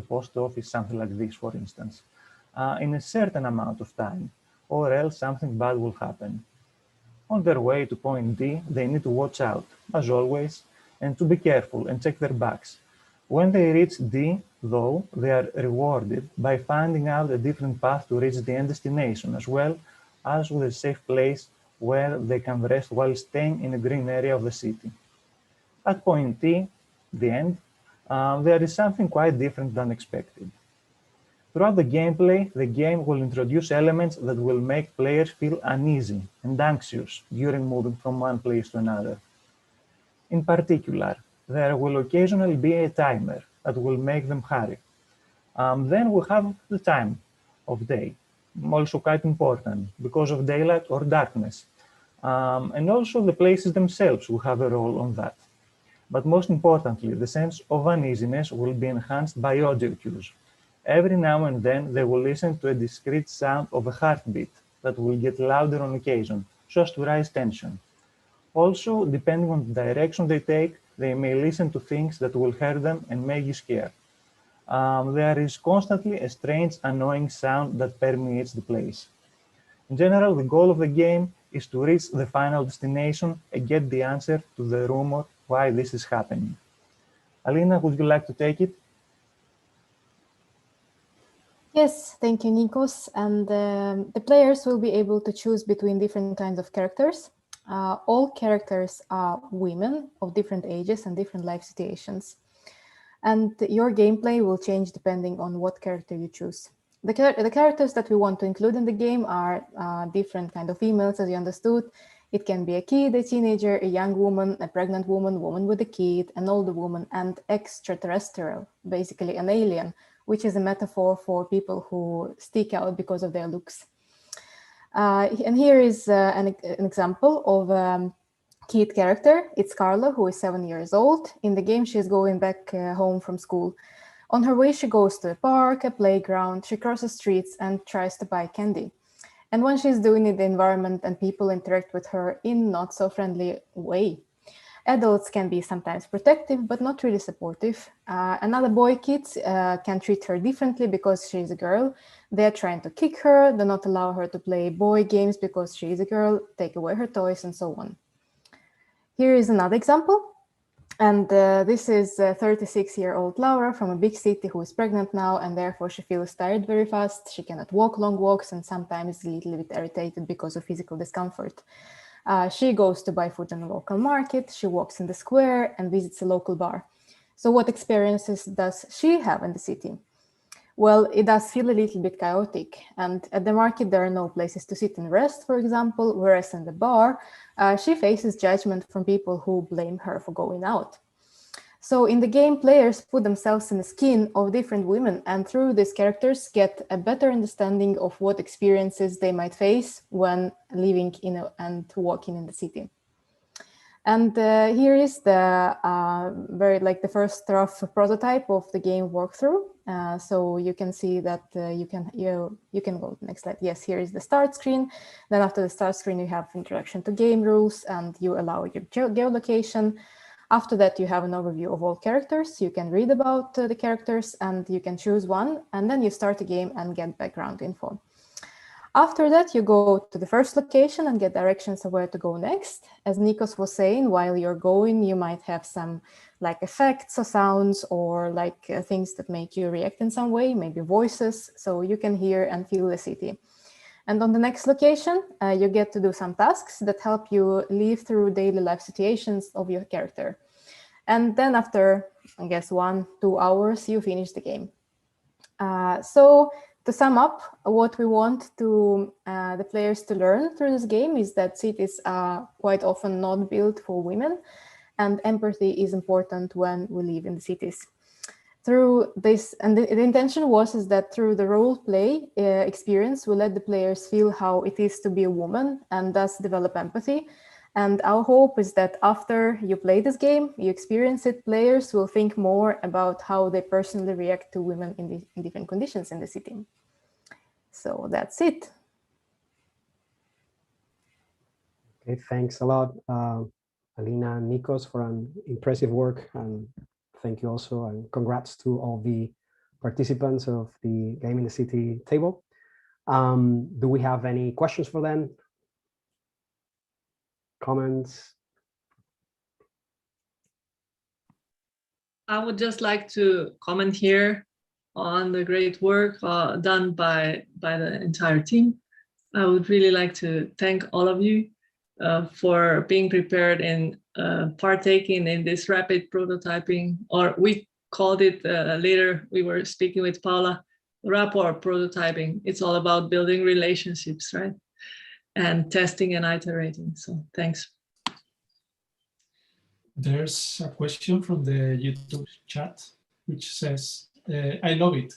Speaker 10: post office, something like this, for instance, in a certain amount of time, or else something bad will happen. On their way to point D, they need to watch out, as always, and to be careful and check their backs. When they reach D, though, they are rewarded by finding out a different path to reach the end destination, as well as with a safe place where they can rest while staying in a green area of the city. At point T, the end, there is something quite different than expected. Throughout the gameplay, the game will introduce elements that will make players feel uneasy and anxious during moving from one place to another. In particular, there will occasionally be a timer that will make them hurry. Then we have the time of day, also quite important because of daylight or darkness. And also the places themselves will have a role on that. But most importantly, the sense of uneasiness will be enhanced by audio cues. Every now and then, they will listen to a discrete sound of a heartbeat that will get louder on occasion, so as to raise tension. Also, depending on the direction they take, they may listen to things that will hurt them and make you scared. There is constantly a strange, annoying sound that permeates the place. In general, the goal of the game is to reach the final destination and get the answer to the rumor why this is happening. Alina, would you like to take it?
Speaker 11: Yes, thank you, Nikos. And the players will be able to choose between different kinds of characters. All characters are women of different ages and different life situations. And your gameplay will change depending on what character you choose. The characters that we want to include in the game are different kind of females, as you understood. It can be a kid, a teenager, a young woman, a pregnant woman, woman with a kid, an older woman, and extraterrestrial, basically an alien, which is a metaphor for people who stick out because of their looks. And here is an example of a kid character. It's Carla, who is 7 years old. In the game, she's going back home from school. On her way, she goes to a park, a playground, she crosses streets and tries to buy candy. And when she's doing it, the environment and people interact with her in not so friendly way. Adults can be sometimes protective, but not really supportive. And other boy kids can treat her differently because she's a girl. They're trying to kick her, do not allow her to play boy games because she's a girl, take away her toys and so on. Here is another example. And this is 36-year-old Laura from a big city who is pregnant now, and therefore she feels tired very fast. She cannot walk long walks and sometimes is a little bit irritated because of physical discomfort. She goes to buy food in a local market, she walks in the square and visits a local bar. So what experiences does she have in the city? Well, it does feel a little bit chaotic, and at the market there are no places to sit and rest, for example, whereas in the bar, she faces judgment from people who blame her for going out. So in the game, players put themselves in the skin of different women, and through these characters get a better understanding of what experiences they might face when living in and walking in the city. And here is the the first rough prototype of the game walkthrough. So you can see that you can go to the next slide. Yes, here is the start screen. Then after the start screen, you have introduction to game rules and you allow your geolocation. After that, you have an overview of all characters. You can read about the characters and you can choose one, and then you start the game and get background info. After that, you go to the first location and get directions of where to go next. As Nikos was saying, while you're going, you might have some like effects or sounds or like things that make you react in some way, maybe voices, so you can hear and feel the city. And on the next location, you get to do some tasks that help you live through daily life situations of your character. And then after, I guess, 1-2 hours, you finish the game. So to sum up, what we want to the players to learn through this game is that cities are quite often not built for women, and empathy is important when we live in the cities. Through this, and the intention is that through the role play experience, we let the players feel how it is to be a woman and thus develop empathy. And our hope is that after you play this game, you experience it, players will think more about how they personally react to women in different conditions in the city. So that's it.
Speaker 3: Okay, thanks a lot, Alina and Nikos, for an impressive work. And thank you also, and congrats to all the participants of the Game in the City table. Do we have any questions for them? Comments?
Speaker 12: I would just like to comment here on the great work done by the entire team. I would really like to thank all of you for being prepared and partaking in this rapid prototyping, or we called it later, we were speaking with Paula, rapport prototyping. It's all about building relationships, right? And testing and iterating, so thanks.
Speaker 1: There's a question from the YouTube chat, which says, I love it.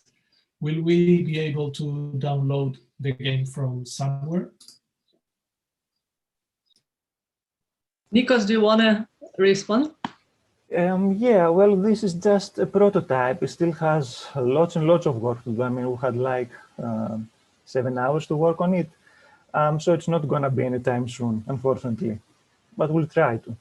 Speaker 1: Will we be able to download the game from somewhere?
Speaker 12: Nikos, do you want to respond?
Speaker 10: Yeah, well, this is just a prototype. It still has lots and lots of work to do. I mean, we had like 7 hours to work on it. So it's not going to be anytime soon, unfortunately, but we'll try to.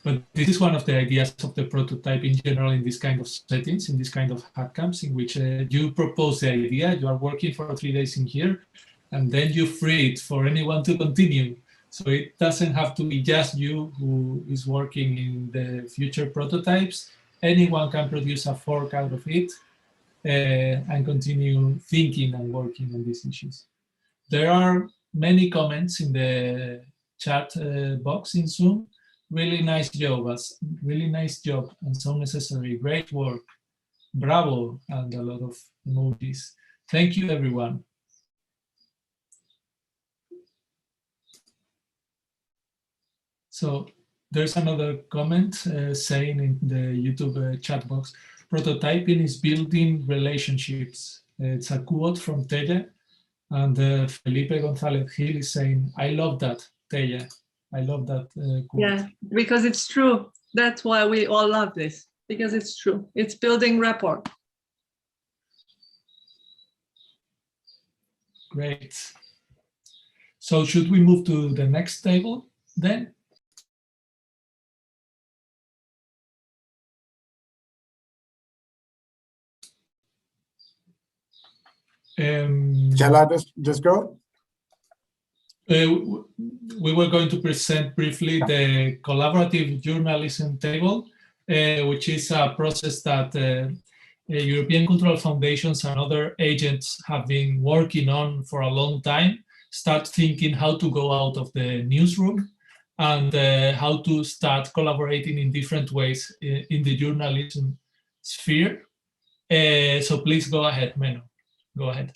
Speaker 1: But this is one of the ideas of the prototype in general in this kind of settings, in this kind of hack camps, in which you propose the idea, you are working for 3 days in here, and then you free it for anyone to continue. So it doesn't have to be just you who is working in the future prototypes. Anyone can produce a fork out of it and continue thinking and working on these issues. There are many comments in the chat box in Zoom. Really nice job, and so necessary. Great work, bravo, and a lot of emojis. Thank you, everyone. So there's another comment saying in the YouTube chat box, prototyping is building relationships. It's a quote from Tella, and Felipe González Gil is saying, I love that, Tella. I love that quote.
Speaker 12: Yeah, because it's true. That's why we all love this, because it's true. It's building rapport.
Speaker 1: Great. So should we move to the next table then?
Speaker 2: Shall I just go?
Speaker 1: We were going to present briefly the collaborative journalism table, which is a process that European cultural foundations and other agents have been working on for a long time. Start thinking how to go out of the newsroom and how to start collaborating in different ways in the journalism sphere. So please go ahead, Menno. Go ahead.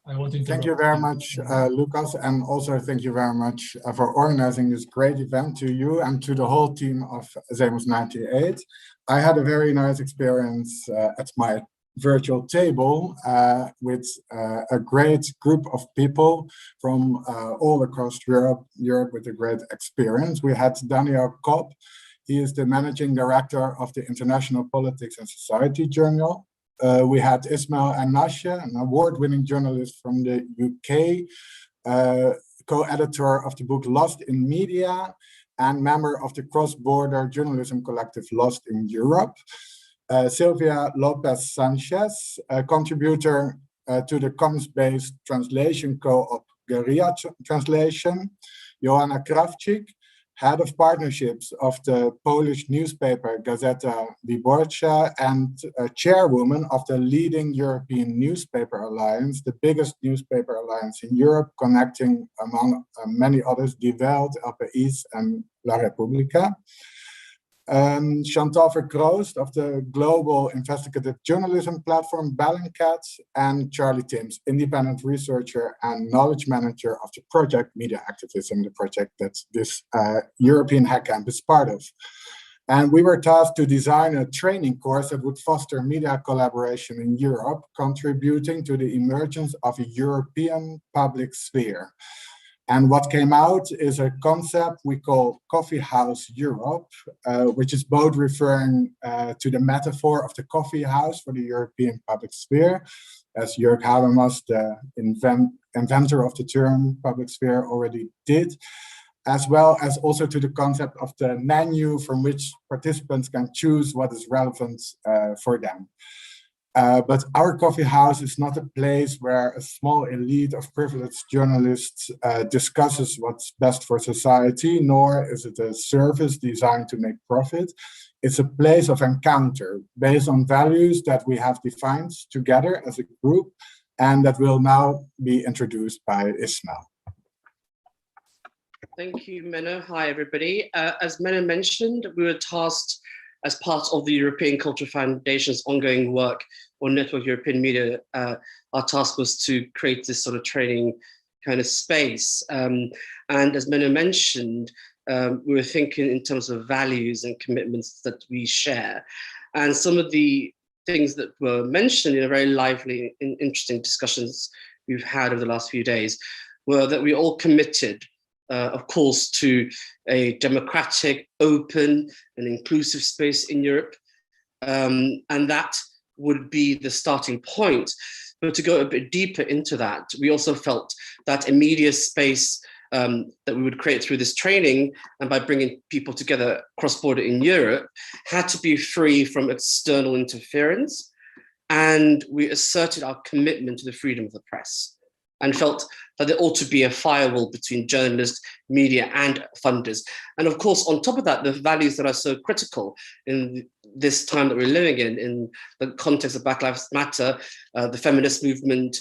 Speaker 1: I want to interrupt.
Speaker 2: Thank you very much, Lucas, and also thank you very much for organizing this great event, to you and to the whole team of Zemus 98. I had a very nice experience at my virtual table with a great group of people from all across Europe with a great experience. We had Daniel Kopp. He is the managing director of the International Politics and Society Journal. We had Ismail Anashe, an award-winning journalist from the UK, co-editor of the book Lost in Media, and member of the cross-border journalism collective Lost in Europe. Silvia Lopez Sanchez, a contributor to the commons-based translation co-op Guerrilla Translation. Joanna Krawczyk, head of partnerships of the Polish newspaper Gazeta Wyborcza and chairwoman of the leading European newspaper alliance, the biggest newspaper alliance in Europe, connecting, among many others, Die Welt, El País, and La Repubblica. Chantal Verkroost of the global investigative journalism platform Bellingcat, and Charlie Timms, independent researcher and knowledge manager of the project MediActivism, the project that this European Hackcamp is part of. And we were tasked to design a training course that would foster media collaboration in Europe, contributing to the emergence of a European public sphere. And what came out is a concept we call Coffee House Europe, which is both referring to the metaphor of the coffee house for the European public sphere, as Jörg Habermas, the inventor of the term public sphere, already did, as well as also to the concept of the menu from which participants can choose what is relevant for them. But our coffee house is not a place where a small elite of privileged journalists discusses what's best for society, nor is it a service designed to make profit. It's a place of encounter based on values that we have defined together as a group and that will now be introduced by Ismail.
Speaker 13: Thank you, Menno. Hi, everybody. As Menno mentioned, we were tasked as part of the European Cultural Foundation's ongoing work on Network European Media. Our task was to create this sort of training kind of space. And as Menno mentioned, we were thinking in terms of values and commitments that we share. And some of the things that were mentioned in a very lively and interesting discussions we've had over the last few days were that we all committed, of course, to a democratic, open, and inclusive space in Europe. And that would be the starting point. But to go a bit deeper into that, we also felt that a media space that we would create through this training and by bringing people together cross-border in Europe had to be free from external interference. And we asserted our commitment to the freedom of the press and felt that there ought to be a firewall between journalists, media, and funders. And of course, on top of that, the values that are so critical in this time that we're living in the context of Black Lives Matter, the feminist movement,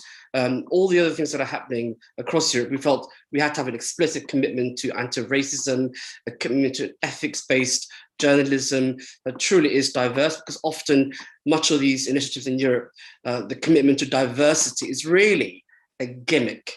Speaker 13: all the other things that are happening across Europe, we felt we had to have an explicit commitment to anti-racism, a commitment to ethics-based journalism that truly is diverse, because often much of these initiatives in Europe, the commitment to diversity is really a gimmick.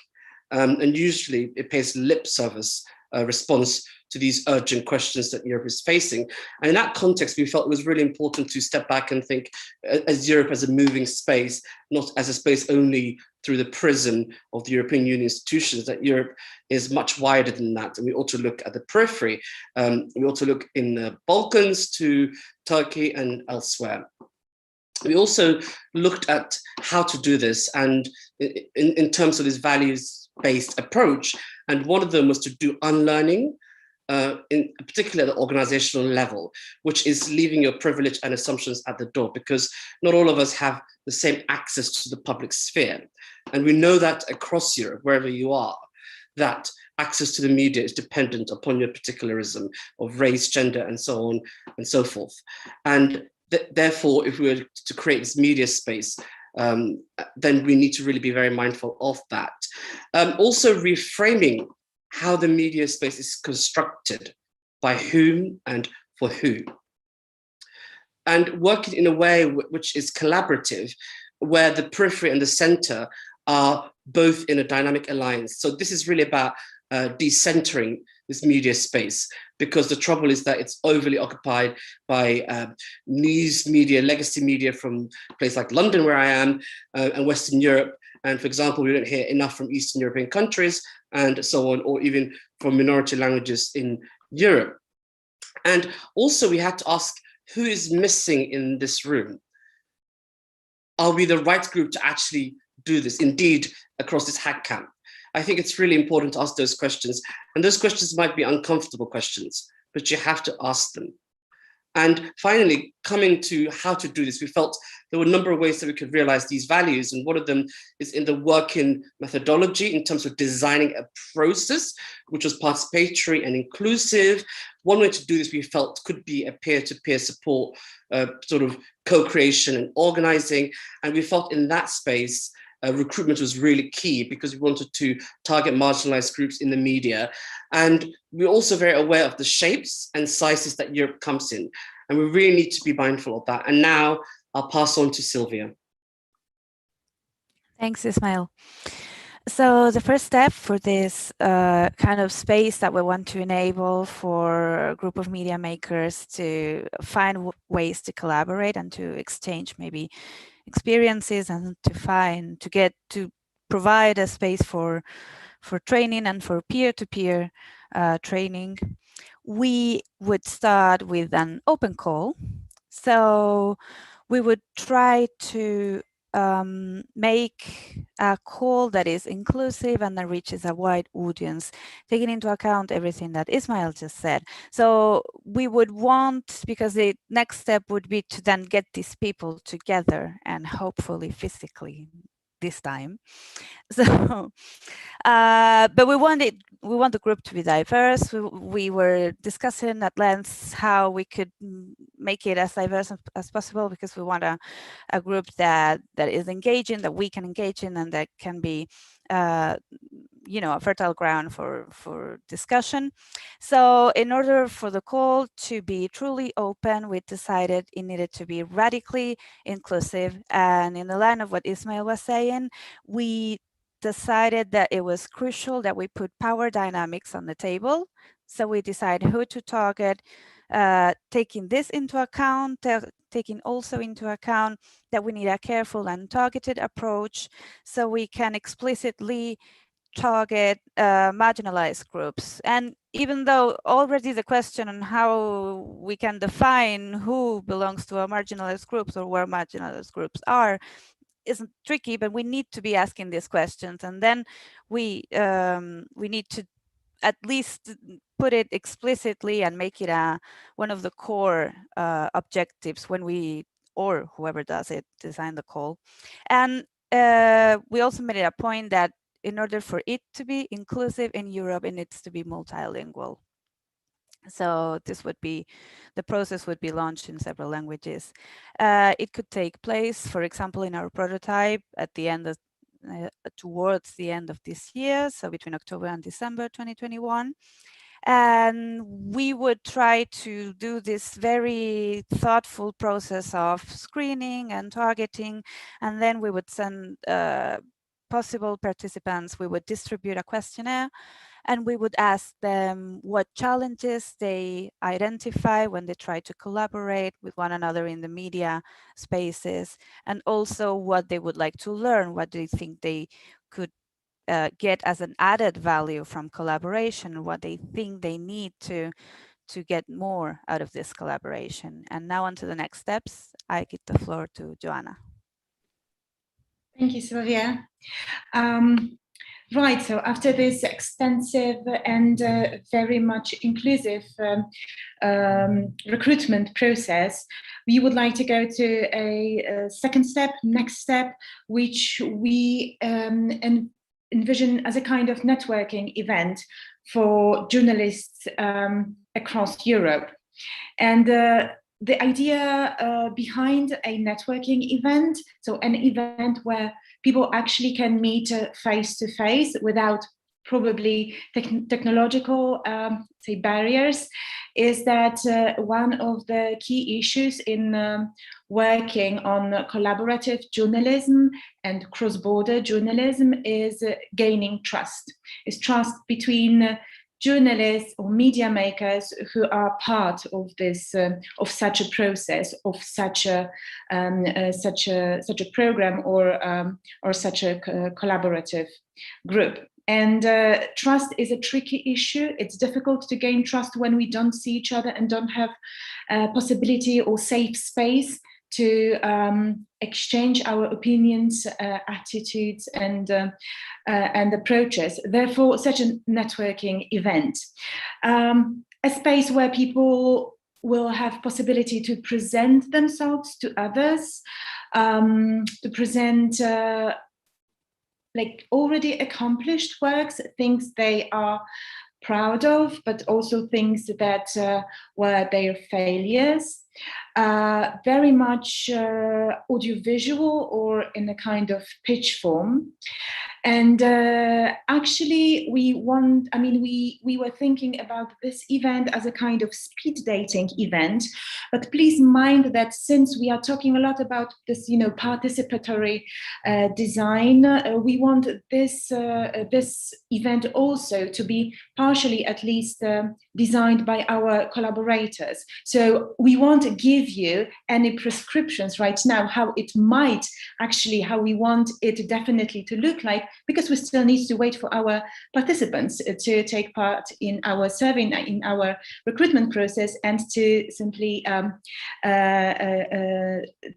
Speaker 13: And usually it pays lip service response to these urgent questions that Europe is facing. And in that context, we felt it was really important to step back and think as Europe as a moving space, not as a space only through the prism of the European Union institutions, that Europe is much wider than that. And we ought to look at the periphery. We ought to look in the Balkans to Turkey and elsewhere. We also looked at how to do this and in terms of this values-based approach. And one of them was to do unlearning, in particular at the organizational level, which is leaving your privilege and assumptions at the door, because not all of us have the same access to the public sphere. And we know that across Europe, wherever you are, that access to the media is dependent upon your particularism of race, gender, and so on and so forth. And therefore, if we were to create this media space, then we need to really be very mindful of that. Also reframing how the media space is constructed, by whom and for who. And working in a way which is collaborative, where the periphery and the center are both in a dynamic alliance. So this is really about decentering this media space, because the trouble is that it's overly occupied by news media, legacy media from places like London, where I am, and Western Europe. And for example, we don't hear enough from Eastern European countries and so on, or even from minority languages in Europe. And also we had to ask, who is missing in this room? Are we the right group to actually do this, indeed, across this hack camp? I think it's really important to ask those questions. And those questions might be uncomfortable questions, but you have to ask them. And finally, coming to how to do this, we felt there were a number of ways that we could realize these values. And one of them is in the working methodology in terms of designing a process, which was participatory and inclusive. One way to do this we felt could be a peer-to-peer support, sort of co-creation and organizing. And we felt in that space, recruitment was really key, because we wanted to target marginalized groups in the media. And we're also very aware of the shapes and sizes that Europe comes in. And we really need to be mindful of that. And now I'll pass on to Sylvia.
Speaker 14: Thanks, Ismail. So the first step for this kind of space that we want to enable for a group of media makers to find ways to collaborate and to exchange maybe experiences, and to provide a space for training and for peer-to-peer training, we would start with an open call. So we would try to make a call that is inclusive and that reaches a wide audience, taking into account everything that Ismail just said. So we would want, because the next step would be to then get these people together, and hopefully physically this time. So, but we want the group to be diverse. We were discussing at length how we could make it as diverse as possible, because we want a group that is engaging, that we can engage in, and that can be a fertile ground for discussion. So in order for the call to be truly open, we decided it needed to be radically inclusive. And in the line of what Ismail was saying, we decided that it was crucial that we put power dynamics on the table. So we decided who to target, taking this into account, taking also into account that we need a careful and targeted approach, so we can explicitly target marginalized groups. And even though already the question on how we can define who belongs to a marginalized groups or where marginalized groups are isn't tricky, but we need to be asking these questions. And then we need to at least put it explicitly and make it one of the core objectives when we, or whoever does it, design the call. And we also made it a point that in order for it to be inclusive in Europe, it needs to be multilingual. So the process would be launched in several languages. It could take place, for example, in our prototype at the end of, towards the end of this year, so between October and December 2021. And we would try to do this very thoughtful process of screening and targeting, and then we would send possible participants, we would distribute a questionnaire, and we would ask them what challenges they identify when they try to collaborate with one another in the media spaces, and also what they would like to learn, what they think they could get as an added value from collaboration, what they think they need to get more out of this collaboration. And now on to the next steps. I give the floor to Joanna.
Speaker 15: Thank you, Sylvia. Right, so after this extensive and very much inclusive recruitment process, we would like to go to a second step, next step, which we envision as a kind of networking event for journalists across Europe. And the idea behind a networking event, so an event where people actually can meet face to face without probably technological say barriers, is that one of the key issues in working on collaborative journalism and cross-border journalism is gaining trust. Is trust between journalists or media makers who are part of this, of such a process, of such a program or such a collaborative group. And trust is a tricky issue. It's difficult to gain trust when we don't see each other and don't have possibility or safe space to exchange our opinions, attitudes, and approaches. Therefore, such a networking event, a space where people will have possibility to present themselves to others, to present like already accomplished works, things they are proud of, but also things that were their failures. Very much audiovisual or in a kind of pitch form. And actually we were thinking about this event as a kind of speed dating event, but please mind that since we are talking a lot about this, participatory design, we want this event also to be partially at least designed by our collaborators. So we won't give you any prescriptions right now how it might actually, how we want it definitely to look like, because we still need to wait for our participants to take part in our survey, in our recruitment process, and to simply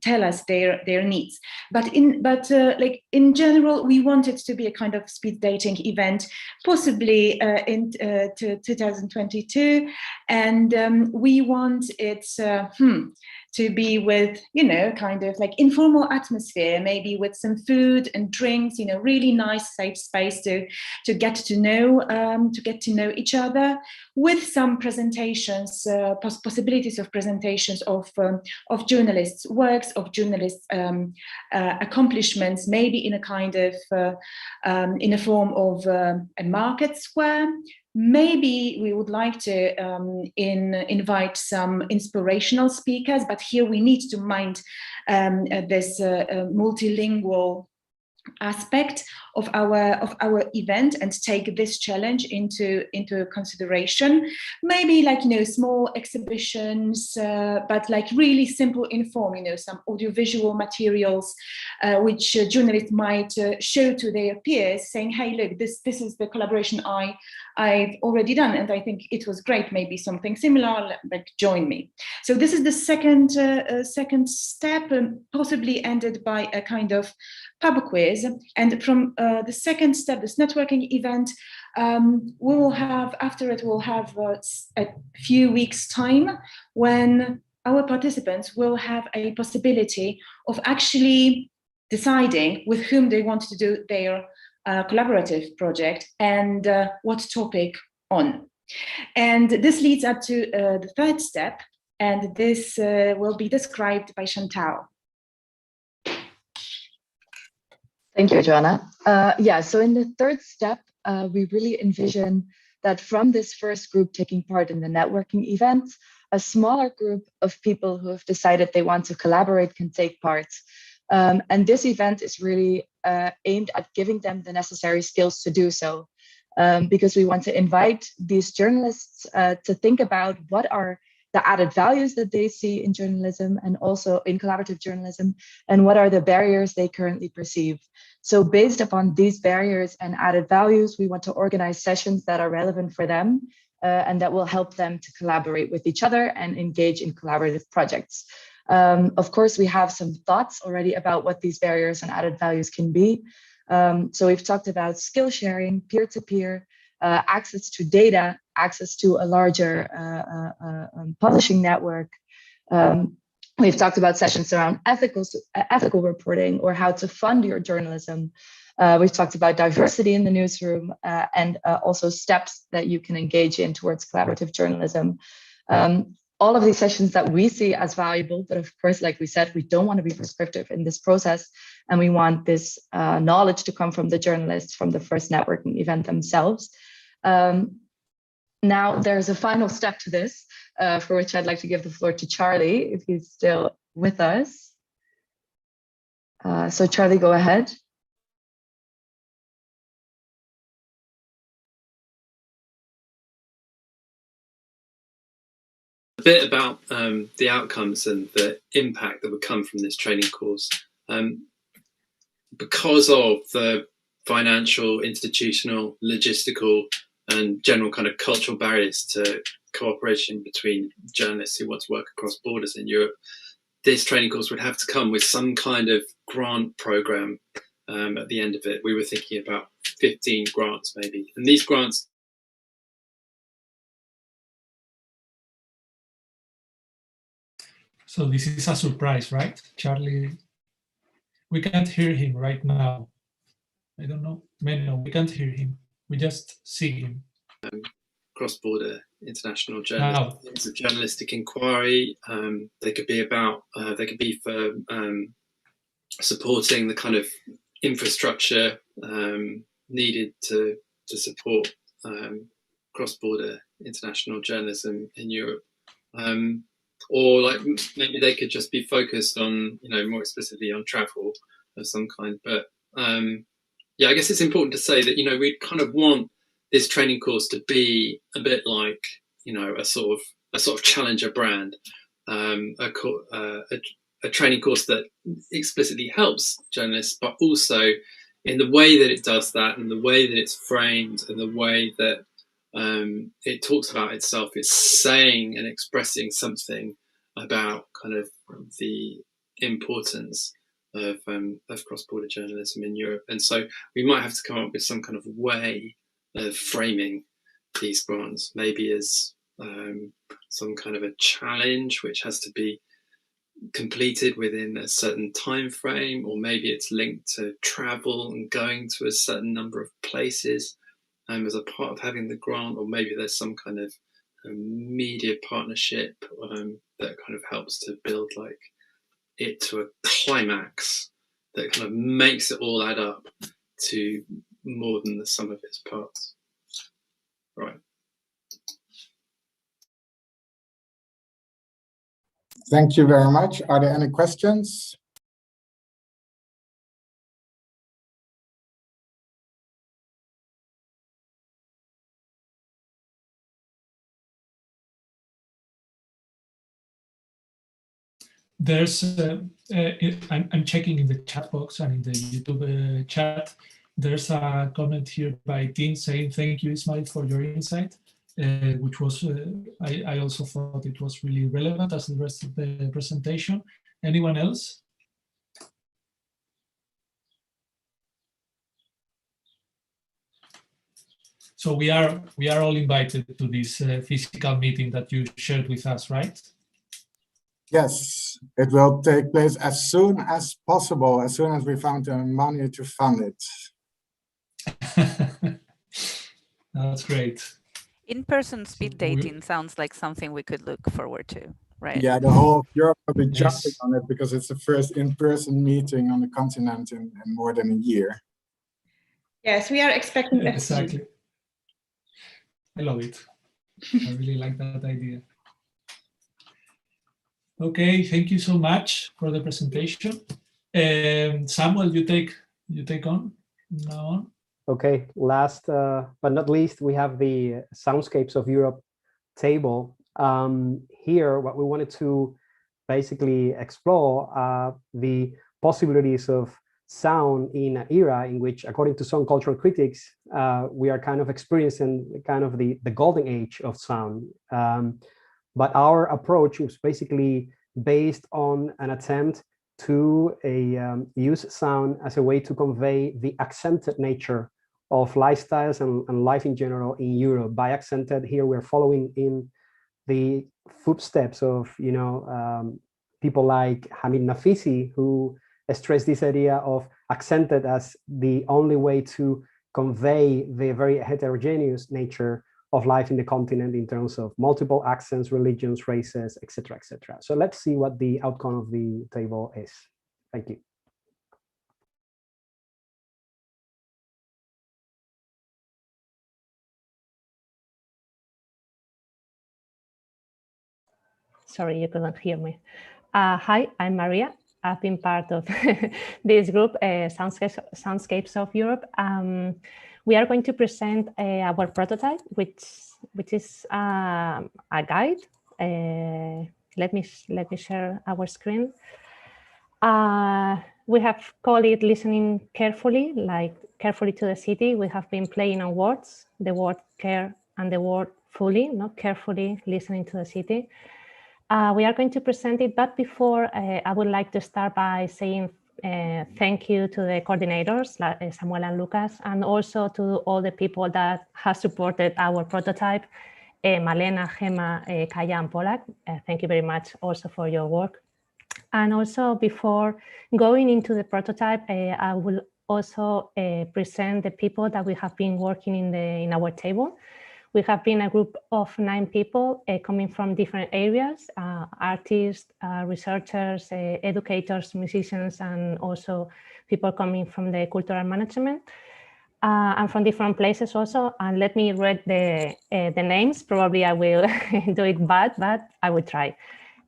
Speaker 15: tell us their needs. But in general, we want it to be a kind of speed dating event, possibly in 2022, and we want it to be with, kind of like informal atmosphere, maybe with some food and drinks, really nice, safe space to get to know each other, with some presentations, possibilities of presentations of journalists' works, of journalists' accomplishments, maybe in a kind of in a form of a market square. Maybe we would like to invite some inspirational speakers, but here we need to mind this multilingual aspect of our event and take this challenge into consideration. Maybe small exhibitions, but really simple inform, some audiovisual materials which journalists might show to their peers, saying, hey, look, this is the collaboration I've already done, and I think it was great. Maybe something similar, join me. So this is the second step, possibly ended by a kind of pub quiz. And from the second step, this networking event, we will have, after it, we'll have a few weeks' time when our participants will have a possibility of actually deciding with whom they want to do their collaborative project and what topic on. And this leads up to the third step, and this will be described by Chantal.
Speaker 16: Thank you, Joanna. So in the third step, we really envision that from this first group taking part in the networking event, a smaller group of people who have decided they want to collaborate can take part. And this event is really aimed at giving them the necessary skills to do so, because we want to invite these journalists to think about what are the added values that they see in journalism and also in collaborative journalism, and what are the barriers they currently perceive. So based upon these barriers and added values, we want to organize sessions that are relevant for them and that will help them to collaborate with each other and engage in collaborative projects. Of course, we have some thoughts already about what these barriers and added values can be. So we've talked about skill sharing, peer-to-peer, access to data, access to a larger publishing network. We've talked about sessions around ethical reporting or how to fund your journalism. We've talked about diversity in the newsroom and also steps that you can engage in towards collaborative journalism. All of these sessions that we see as valuable, but of course, like we said, we don't want to be prescriptive in this process, and we want this knowledge to come from the journalists from the first networking event themselves. Now, there's a final step to this, for which I'd like to give the floor to Charlie, if he's still with us. So Charlie, go ahead.
Speaker 17: A bit about the outcomes and the impact that would come from this training course. Because of the financial, institutional, logistical, and general kind of cultural barriers to cooperation between journalists who want to work across borders in Europe, this training course would have to come with some kind of grant program at the end of it. We were thinking about 15 grants maybe, and these grants
Speaker 1: So this is a surprise, right? Charlie, we can't hear him right now. I don't know. No, we can't hear him. We just see him.
Speaker 17: Cross-border international journalism, it's a journalistic inquiry. They could be about, they could be for supporting the kind of infrastructure needed to support cross-border international journalism in Europe. Or like maybe they could just be focused on, you know, more explicitly on travel of some kind. But yeah, I guess it's important to say that, you know, we kind of want this training course to be a bit like, you know, a sort of challenger brand, a training course that explicitly helps journalists, but also in the way that it does that, and the way that it's framed, and the way that it talks about itself, it's saying and expressing something about kind of the importance of cross-border journalism in Europe. And so we might have to come up with some kind of way of framing these grants, maybe as some kind of a challenge which has to be completed within a certain time frame, or maybe it's linked to travel and going to a certain number of places as a part of having the grant, or maybe there's some kind of media partnership that kind of helps to build like it to a climax that kind of makes it all add up to more than the sum of its parts. Right.
Speaker 2: Thank you very much. Are there any questions?
Speaker 1: There's, I'm checking in the chat box and in the YouTube chat. There's a comment here by Dean saying, "Thank you, Ismail, for your insight," which was, I also thought it was really relevant as the rest of the presentation. Anyone else? So we are all invited to this physical meeting that you shared with us, right?
Speaker 2: Yes, it will take place as soon as possible, as soon as we found the money to fund it.
Speaker 1: That's great.
Speaker 14: In-person speed dating sounds like something we could look forward to, right?
Speaker 2: Yeah, the whole of Europe will be jumping on it because it's the first in-person meeting on the continent in more than a year.
Speaker 15: Yes, we are expecting
Speaker 1: exactly. I love it. I really like that idea. Okay, thank you so much for the presentation. Samuel, you take on now on.
Speaker 3: Okay, last but not least, we have the Soundscapes of Europe table. Here, what we wanted to basically explore the possibilities of sound in an era in which, according to some cultural critics, we are kind of experiencing kind of the golden age of sound. But our approach was basically based on an attempt to use sound as a way to convey the accented nature of lifestyles and life in general in Europe. By accented, here we're following in the footsteps of, you know, people like Hamid Nafisi, who stress this idea of accented as the only way to convey the very heterogeneous nature of life in the continent in terms of multiple accents, religions, races, etc., etc. So let's see what the outcome of the table is. Thank you.
Speaker 18: Sorry, you couldn't hear me. Hi, I'm Maria. I've been part of this group, Soundscapes of Europe. We are going to present our prototype, which is a guide. Let me share our screen. We have called it listening carefully, like carefully to the city. We have been playing on words, the word care and the word fully, not carefully listening to the city. We are going to present it, but before I would like to start by saying thank you to the coordinators, like Samuel and Lucas, and also to all the people that have supported our prototype, Malena, Gemma, Kaya, and Polak. Thank you very much also for your work. And also before going into the prototype, I will also present the people that we have been working in our table. We have been a group of 9 people coming from different areas, artists, researchers, educators, musicians, and also people coming from the cultural management and from different places also. And let me read the names. Probably I will do it bad, but I will try.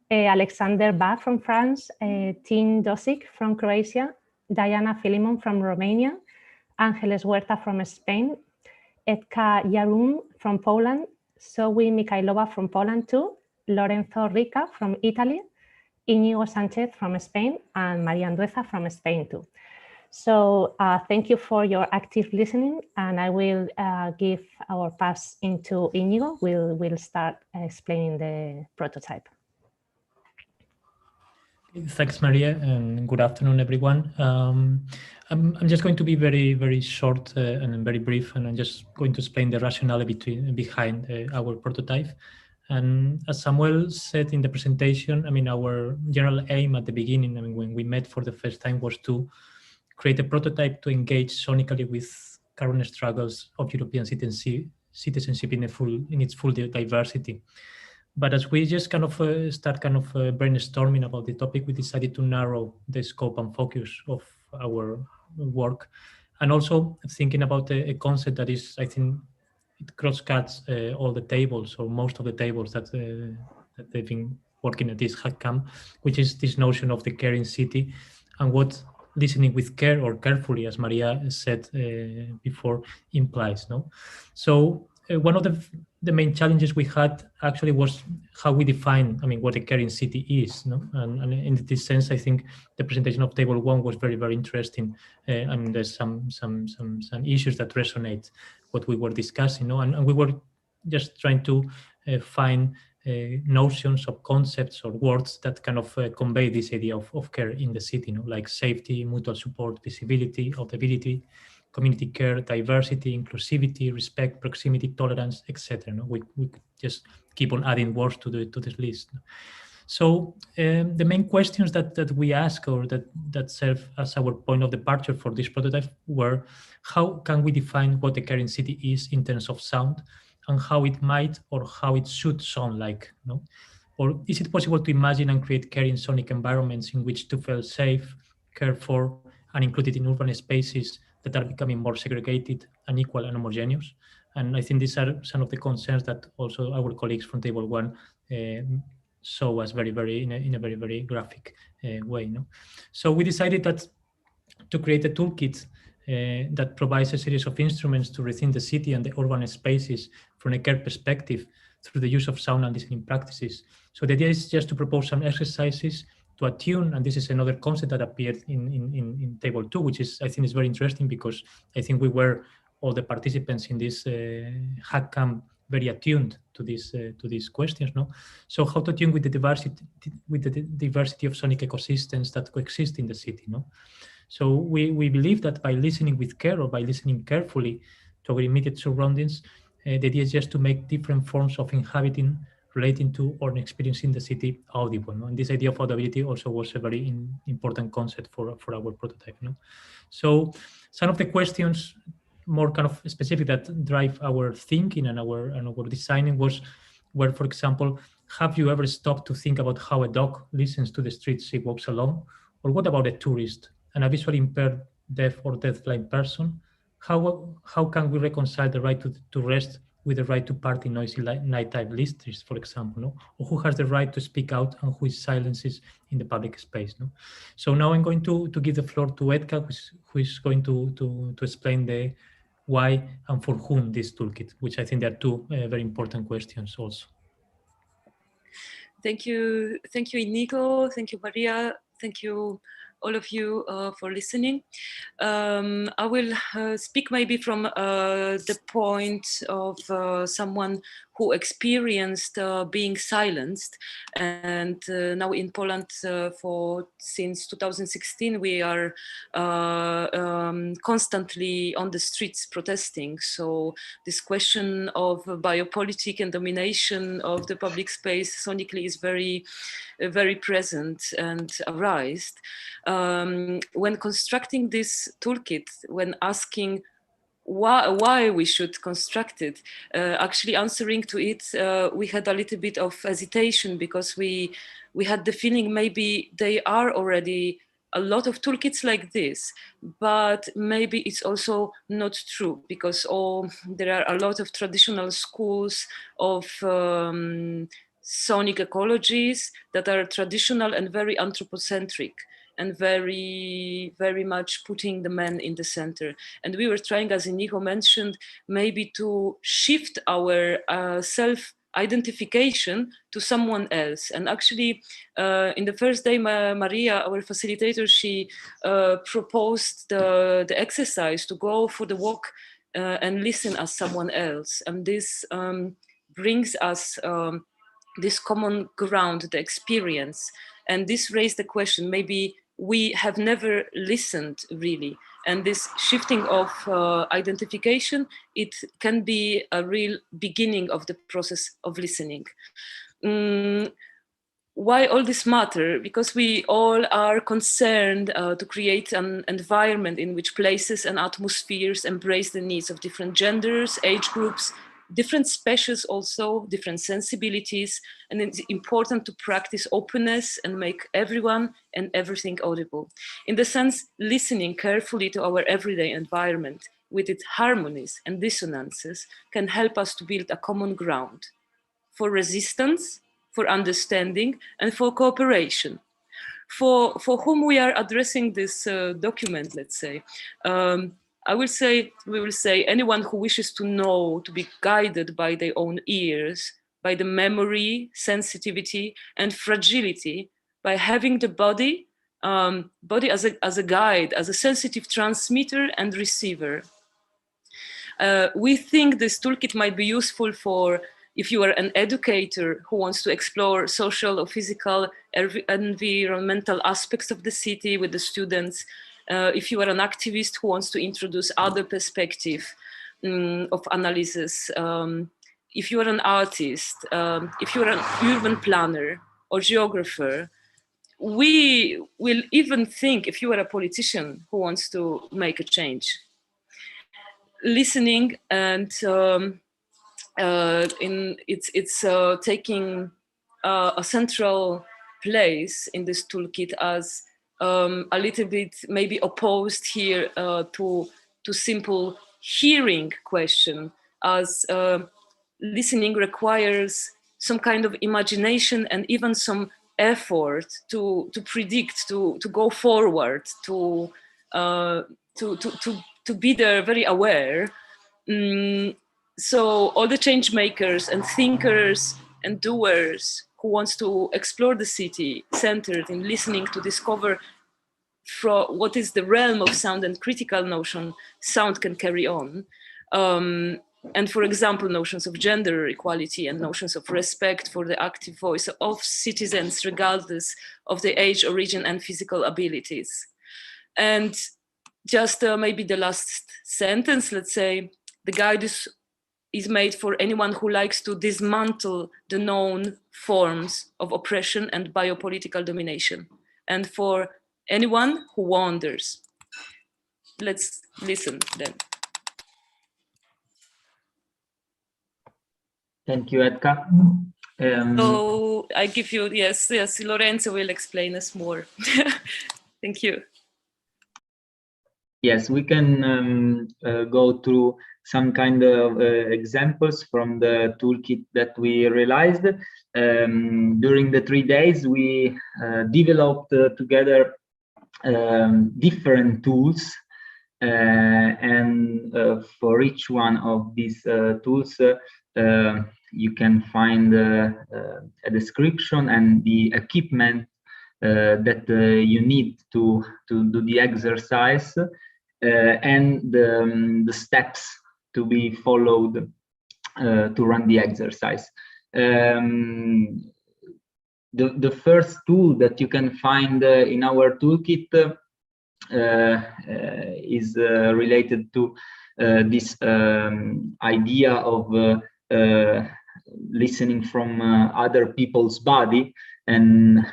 Speaker 18: Alexander Bach from France, Tim Dosic from Croatia, Diana Filimon from Romania, Angeles Huerta from Spain, Edka Yarun from Poland, Zoe Mikhailova from Poland too, Lorenzo Rica from Italy, Íñigo Sánchez from Spain, and Maria Andueza from Spain too. So thank you for your active listening, and I will give our pass into Íñigo. We'll start explaining the prototype.
Speaker 19: Thanks, Maria, and good afternoon, everyone. I'm just going to be very, very short and very brief, and I'm just going to explain the rationale behind our prototype. And as Samuel said in the presentation, I mean, our general aim at the beginning, I mean, when we met for the first time, was to create a prototype to engage sonically with current struggles of European citizenship in its full diversity. But as we just kind of start brainstorming about the topic, we decided to narrow the scope and focus of our work, and also thinking about a concept that is, I think, it cross-cuts all the tables, or most of the tables that they've been working at this Hackcamp, which is this notion of the caring city and what listening with care, or carefully, as Maria said before, implies. No, so one of the main challenges we had actually was how we define, I mean, what a caring city is. No, and in this sense, I think the presentation of Table 1 was very, very interesting, and there's some issues that resonate what we were discussing. No, and we were just trying to find notions of concepts or words that kind of convey this idea of care in the city, you know, like safety, mutual support, visibility, audibility, community care, diversity, inclusivity, respect, proximity, tolerance, etc. You know, we could just keep on adding words to this list. So the main questions that we ask, or that serve as our point of departure for this prototype, were how can we define what a caring city is in terms of sound, and how it might or how it should sound like, no? Or is it possible to imagine and create caring sonic environments in which to feel safe, cared for, and included in urban spaces that are becoming more segregated, unequal, and homogeneous? And I think these are some of the concerns that also our colleagues from Table 1 saw as very, very in a very, very graphic way. No? So we decided that to create a toolkit that provides a series of instruments to rethink the city and the urban spaces from a care perspective through the use of sound and listening practices. So the idea is just to propose some exercises to attune, and this is another concept that appeared in Table 2, which is, I think, is very interesting, because I think we were, all the participants in this Hackcamp, very attuned to these questions. No, so how to attune with the diversity of sonic ecosystems that coexist in the city. No. So we believe that by listening with care, or by listening carefully to our immediate surroundings, the idea is just to make different forms of inhabiting relating to or experiencing the city audible. No? And this idea of audibility also was a very important concept for our prototype. No? So some of the questions more kind of specific that drive our thinking and our designing were, for example, have you ever stopped to think about how a dog listens to the streets she walks along? Or what about a tourist and a visually impaired, deaf or deafblind person? How can we reconcile the right to rest with the right to party noisy nighttime listeners, for example, no? Or who has the right to speak out and who is silences in the public space, no? So now I'm going to give the floor to Edka, who is going to explain the why and for whom this toolkit, which I think are two very important questions also.
Speaker 20: Thank you, Inigo. Thank you, Maria. Thank you, all of you, for listening. I will speak maybe from the point of someone who experienced being silenced. And now in Poland, since 2016, we are constantly on the streets protesting. So this question of biopolitic and domination of the public space sonically is very, very present and arised. When constructing this toolkit, when asking why we should construct it, actually answering to it, we had a little bit of hesitation because we had the feeling maybe they are already a lot of toolkits like this, but maybe it's also not true because there are a lot of traditional schools of sonic ecologies that are traditional and very anthropocentric and very, very much putting the man in the center. And we were trying, as Inigo mentioned, maybe to shift our self-identification to someone else. And actually, in the first day, Maria, our facilitator, she proposed the exercise to go for the walk and listen as someone else. And this brings us this common ground, the experience. And this raised the question, maybe we have never listened really. And this shifting of identification, it can be a real beginning of the process of listening. Why all this matter? Because we all are concerned to create an environment in which places and atmospheres embrace the needs of different genders, age groups, different species also, different sensibilities, and it's important to practice openness and make everyone and everything audible. In the sense, listening carefully to our everyday environment with its harmonies and dissonances can help us to build a common ground for resistance, for understanding, and for cooperation. For whom we are addressing this document, let's say, we will say anyone who wishes to know, to be guided by their own ears, by the memory, sensitivity, and fragility, by having the body as a guide, as a sensitive transmitter and receiver. We think this toolkit might be useful for if you are an educator who wants to explore social or physical, environmental aspects of the city with the students, if you are an activist who wants to introduce other perspective of analysis, if you are an artist, if you are an urban planner or geographer, we will even think if you are a politician who wants to make a change. Listening and it's taking a central place in this toolkit as a little bit maybe opposed here to simple hearing question, as listening requires some kind of imagination and even some effort to predict, to go forward, to be there very aware. So all the change makers and thinkers and doers who wants to explore the city centered in listening to discover from what is the realm of sound and critical notion sound can carry on. And for example, notions of gender equality and notions of respect for the active voice of citizens regardless of their age, origin, and physical abilities. And just maybe the last sentence, let's say, the guide is made for anyone who likes to dismantle the known forms of oppression and biopolitical domination, and for anyone who wanders. Let's listen then.
Speaker 21: Thank you, Edka.
Speaker 20: So I give you, yes, Lorenzo will explain us more. Thank you.
Speaker 21: Yes, we can go through some kind of examples from the toolkit that we realized. During the 3 days, we developed together different tools, and for each one of these tools, you can find a description and the equipment that you need to do the exercise, and the steps to be followed to run the exercise. The first tool that you can find in our toolkit is related to this idea of listening from other people's body, and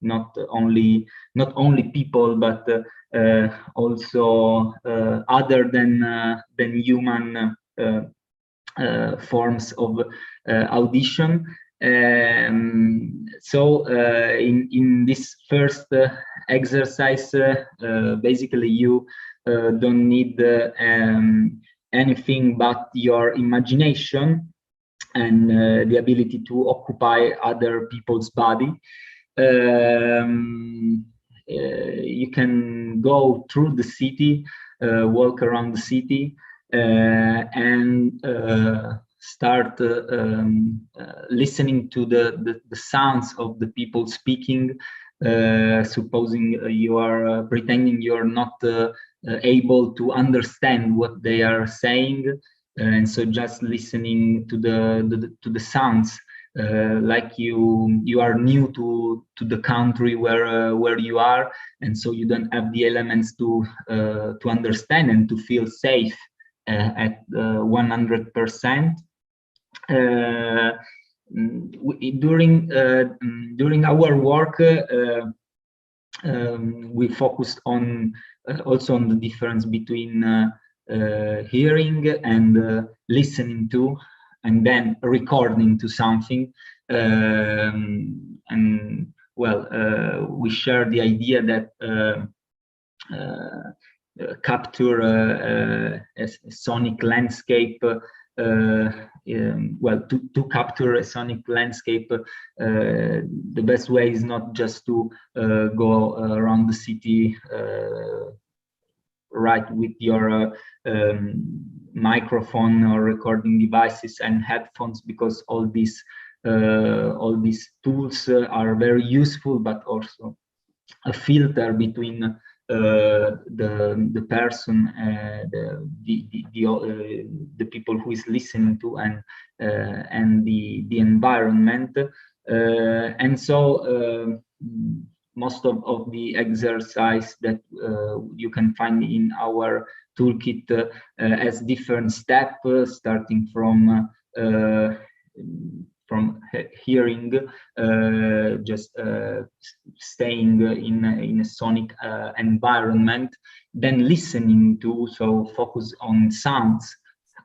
Speaker 21: not only people, but also other than human forms of audition. So in this first exercise, basically you don't need anything but your imagination and the ability to occupy other people's body. You can go through the city, walk around the city, and start listening to the sounds of the people speaking, supposing you are pretending you're not able to understand what they are saying, and so just listening to the sounds, like you are new to the country where you are, and so you don't have the elements to understand and to feel safe at 100%. During our work, we focused on also on the difference between hearing and listening to, and then recording to something. And well, we share the idea that capture a sonic landscape. Well, to capture a sonic landscape, the best way is not just to go around the city right with your microphone or recording devices and headphones, because all these tools are very useful, but also a filter between the person, the people who is listening to, and the environment, and so most of the exercise that you can find in our toolkit has different steps, starting from hearing, just staying in a sonic environment, then listening to, so focus on sounds,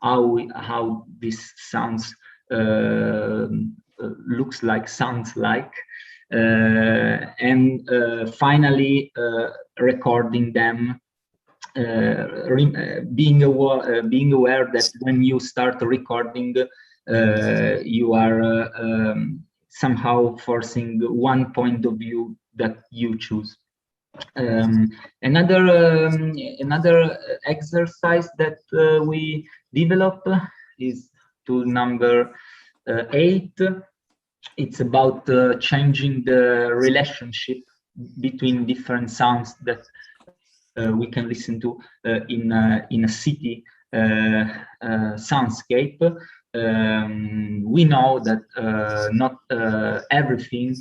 Speaker 21: how this sounds looks like, sounds like, and finally recording them, being aware that when you start recording, you are somehow forcing one point of view that you choose. Another exercise that we developed is tool number 8. It's about changing the relationship between different sounds that we can listen to in a city soundscape. We know that not everything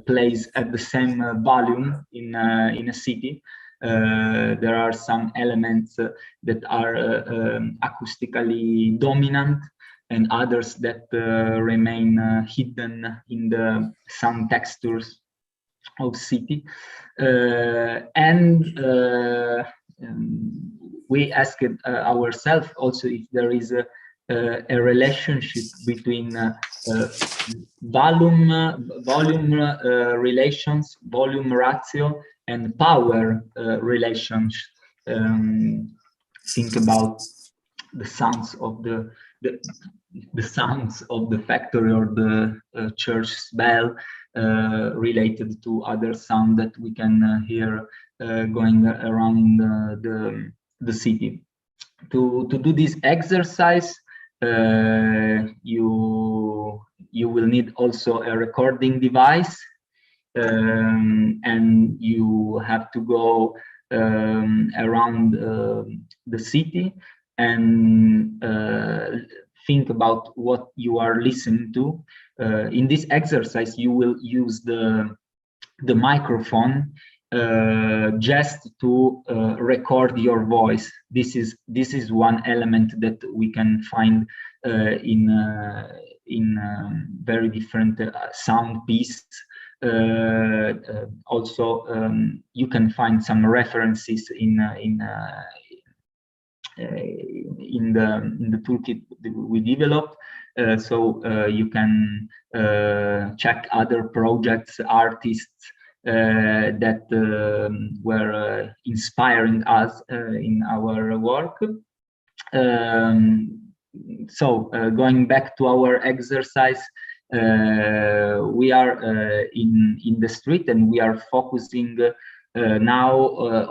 Speaker 21: plays at the same volume in a city, There are some elements that are acoustically dominant, and others that remain hidden in the sound textures of city. We asked ourselves also if there is a relationship between volume relations, volume ratio, and power relations. Think about the sounds of the sounds of the factory or the church bell related to other sound that we can hear going around the city. To do this exercise, you will need also a recording device, and you have to go around the city and think about what you are listening to. In this exercise, you will use the microphone just to record your voice. This is one element that we can find in very different sound pieces. Also, you can find some references in the toolkit that we developed, so you can check other projects, artists that were inspiring us in our work. So going back to our exercise, we are in the street, and we are focusing now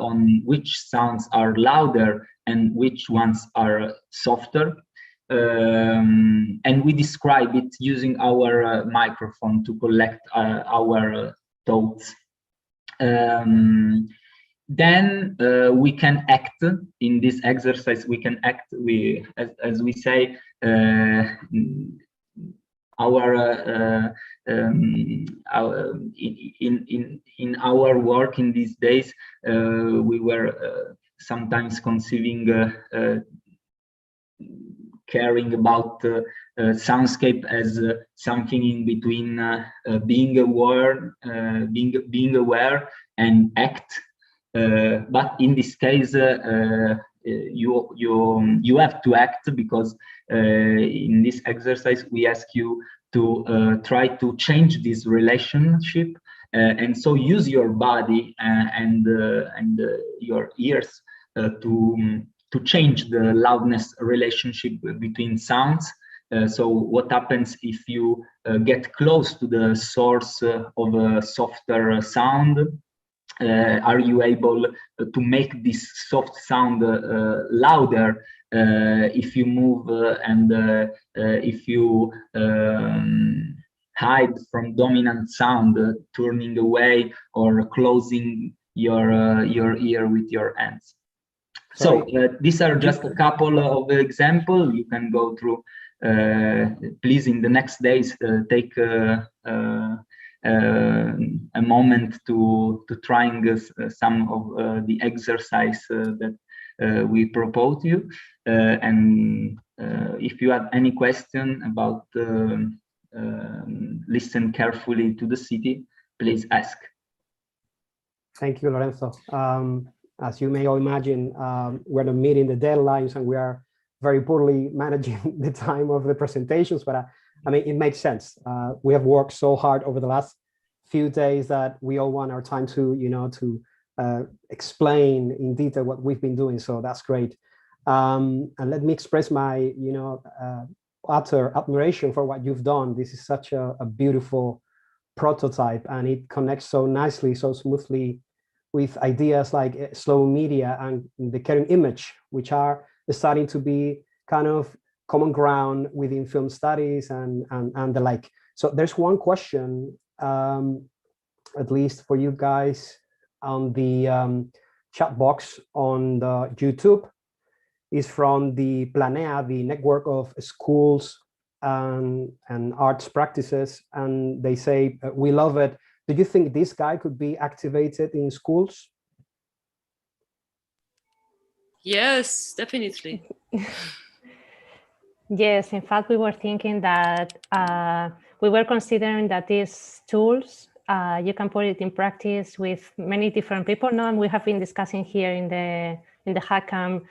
Speaker 21: on which sounds are louder and which ones are softer. And we describe it using our microphone to collect our thoughts. Then we can act in this exercise. We can act. As we say, in our work in these days, we were sometimes conceiving caring about soundscape as something in between being aware and act. But in this case, you have to act, because in this exercise we ask you to try to change this relationship, and so use your body and your ears to change the loudness relationship between sounds. So what happens if you get close to the source of a softer sound? Are you able to make this soft sound louder if you move and if you hide from dominant sound, turning away or closing your ear with your hands? So these are just a couple of examples. You can go through. Please, in the next days, take a moment to trying some of the exercise that we propose you. And if you have any question about listen carefully to the city, please ask.
Speaker 3: Thank you, Lorenzo. As you may all imagine, we're not meeting the deadlines, and we are very poorly managing the time of the presentations, but I mean, it makes sense. We have worked so hard over the last few days that we all want our time to, to explain in detail what we've been doing. So that's great. And let me express my, utter admiration for what you've done. This is such a beautiful prototype, and it connects so nicely, so smoothly with ideas like slow media and the caring image, which are starting to be kind of common ground within film studies and the like. So there's one question, at least for you guys, on the chat box on the YouTube, is from the Planea, the network of schools and arts practices, and they say, we love it. Do you think this guy could be activated in schools?
Speaker 20: Yes, definitely.
Speaker 18: Yes, in fact, we were thinking that we were considering that these tools, you can put it in practice with many different people. Now, and we have been discussing here in the Hackcamp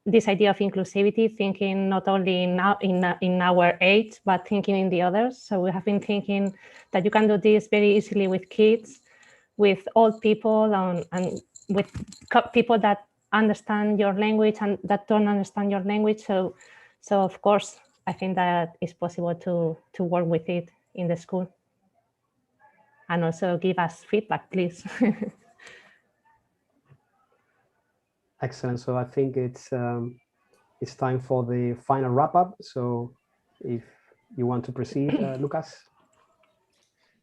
Speaker 18: this idea of inclusivity, thinking not only in our age, but thinking in the others. So we have been thinking that you can do this very easily with kids, with old people, and with people that understand your language and that don't understand your language. So of course, I think that it's possible to work with it in the school. And also give us feedback, please.
Speaker 3: Excellent. So I think it's time for the final wrap up. So if you want to proceed, Lucas.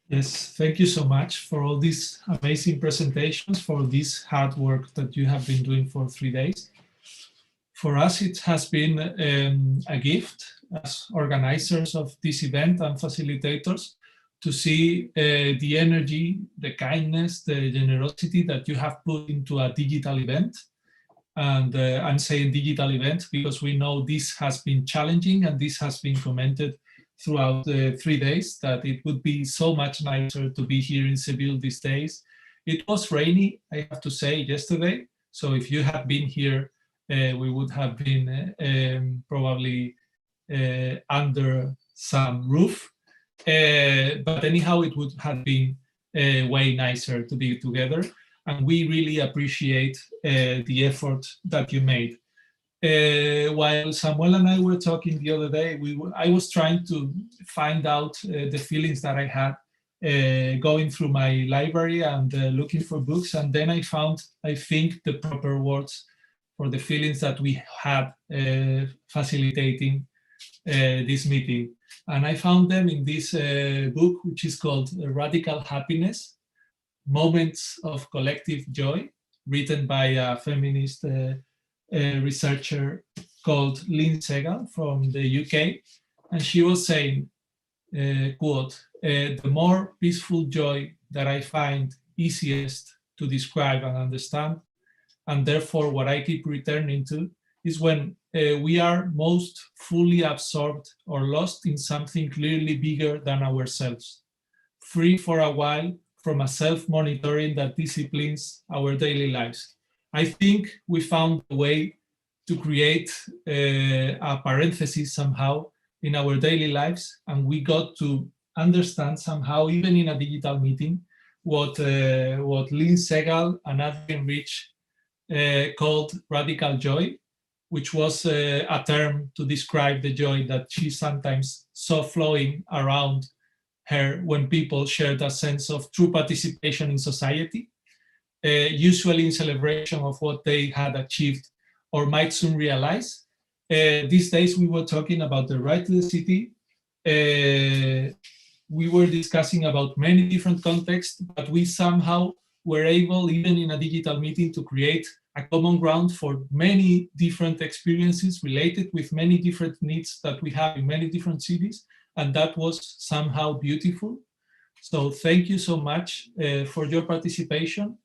Speaker 1: Yes, thank you so much for all these amazing presentations, for this hard work that you have been doing for 3 days. For us, it has been a gift as organizers of this event and facilitators to see the energy, the kindness, the generosity that you have put into a digital event. And I'm saying digital event because we know this has been challenging, and this has been commented throughout the 3 days, that it would be so much nicer to be here in Seville these days. It was rainy, I have to say, yesterday. So if you had been here, we would have been probably under some roof. But anyhow, it would have been way nicer to be together. And we really appreciate the effort that you made. While Samuel and I were talking the other day, I was trying to find out the feelings that I had going through my library and looking for books. And then I found, I think, the proper words for the feelings that we had facilitating this meeting. And I found them in this book, which is called Radical Happiness, Moments of Collective Joy, written by a feminist researcher called Lynn Segal from the UK. And she was saying, quote, the more peaceful joy that I find easiest to describe and understand, and therefore what I keep returning to, is when we are most fully absorbed or lost in something clearly bigger than ourselves, free for a while from a self-monitoring that disciplines our daily lives. I think we found a way to create a parenthesis somehow in our daily lives, and we got to understand somehow, even in a digital meeting, what Lynn Segal and Adrian Rich called radical joy, which was a term to describe the joy that she sometimes saw flowing around her when people shared a sense of true participation in society, usually in celebration of what they had achieved or might soon realize. These days we were talking about the right to the city. We were discussing about many different contexts, but we somehow were able, even in a digital meeting, to create a common ground for many different experiences related with many different needs that we have in many different cities. And that was somehow beautiful. So thank you so much for your participation.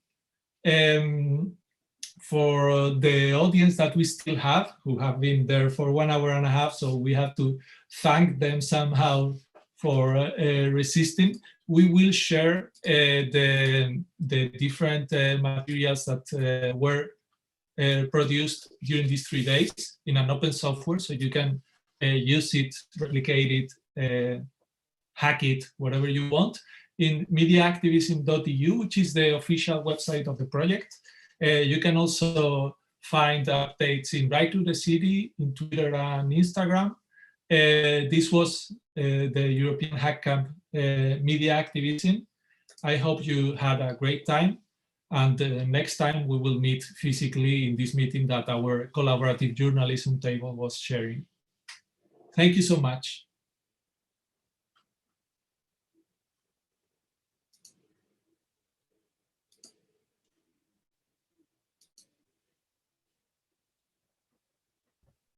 Speaker 1: For the audience that we still have, who have been there for 1 hour and a half, so we have to thank them somehow for resisting. We will share the different materials that were produced during these 3 days in an open software, so you can use it, replicate it, hack it, whatever you want, in MediActivism.eu, which is the official website of the project. You can also find updates in Right to the City, in Twitter and Instagram. This was the European Hackcamp Media Activism. I hope you had a great time. And next time we will meet physically in this meeting that our collaborative journalism table was sharing. Thank you so much.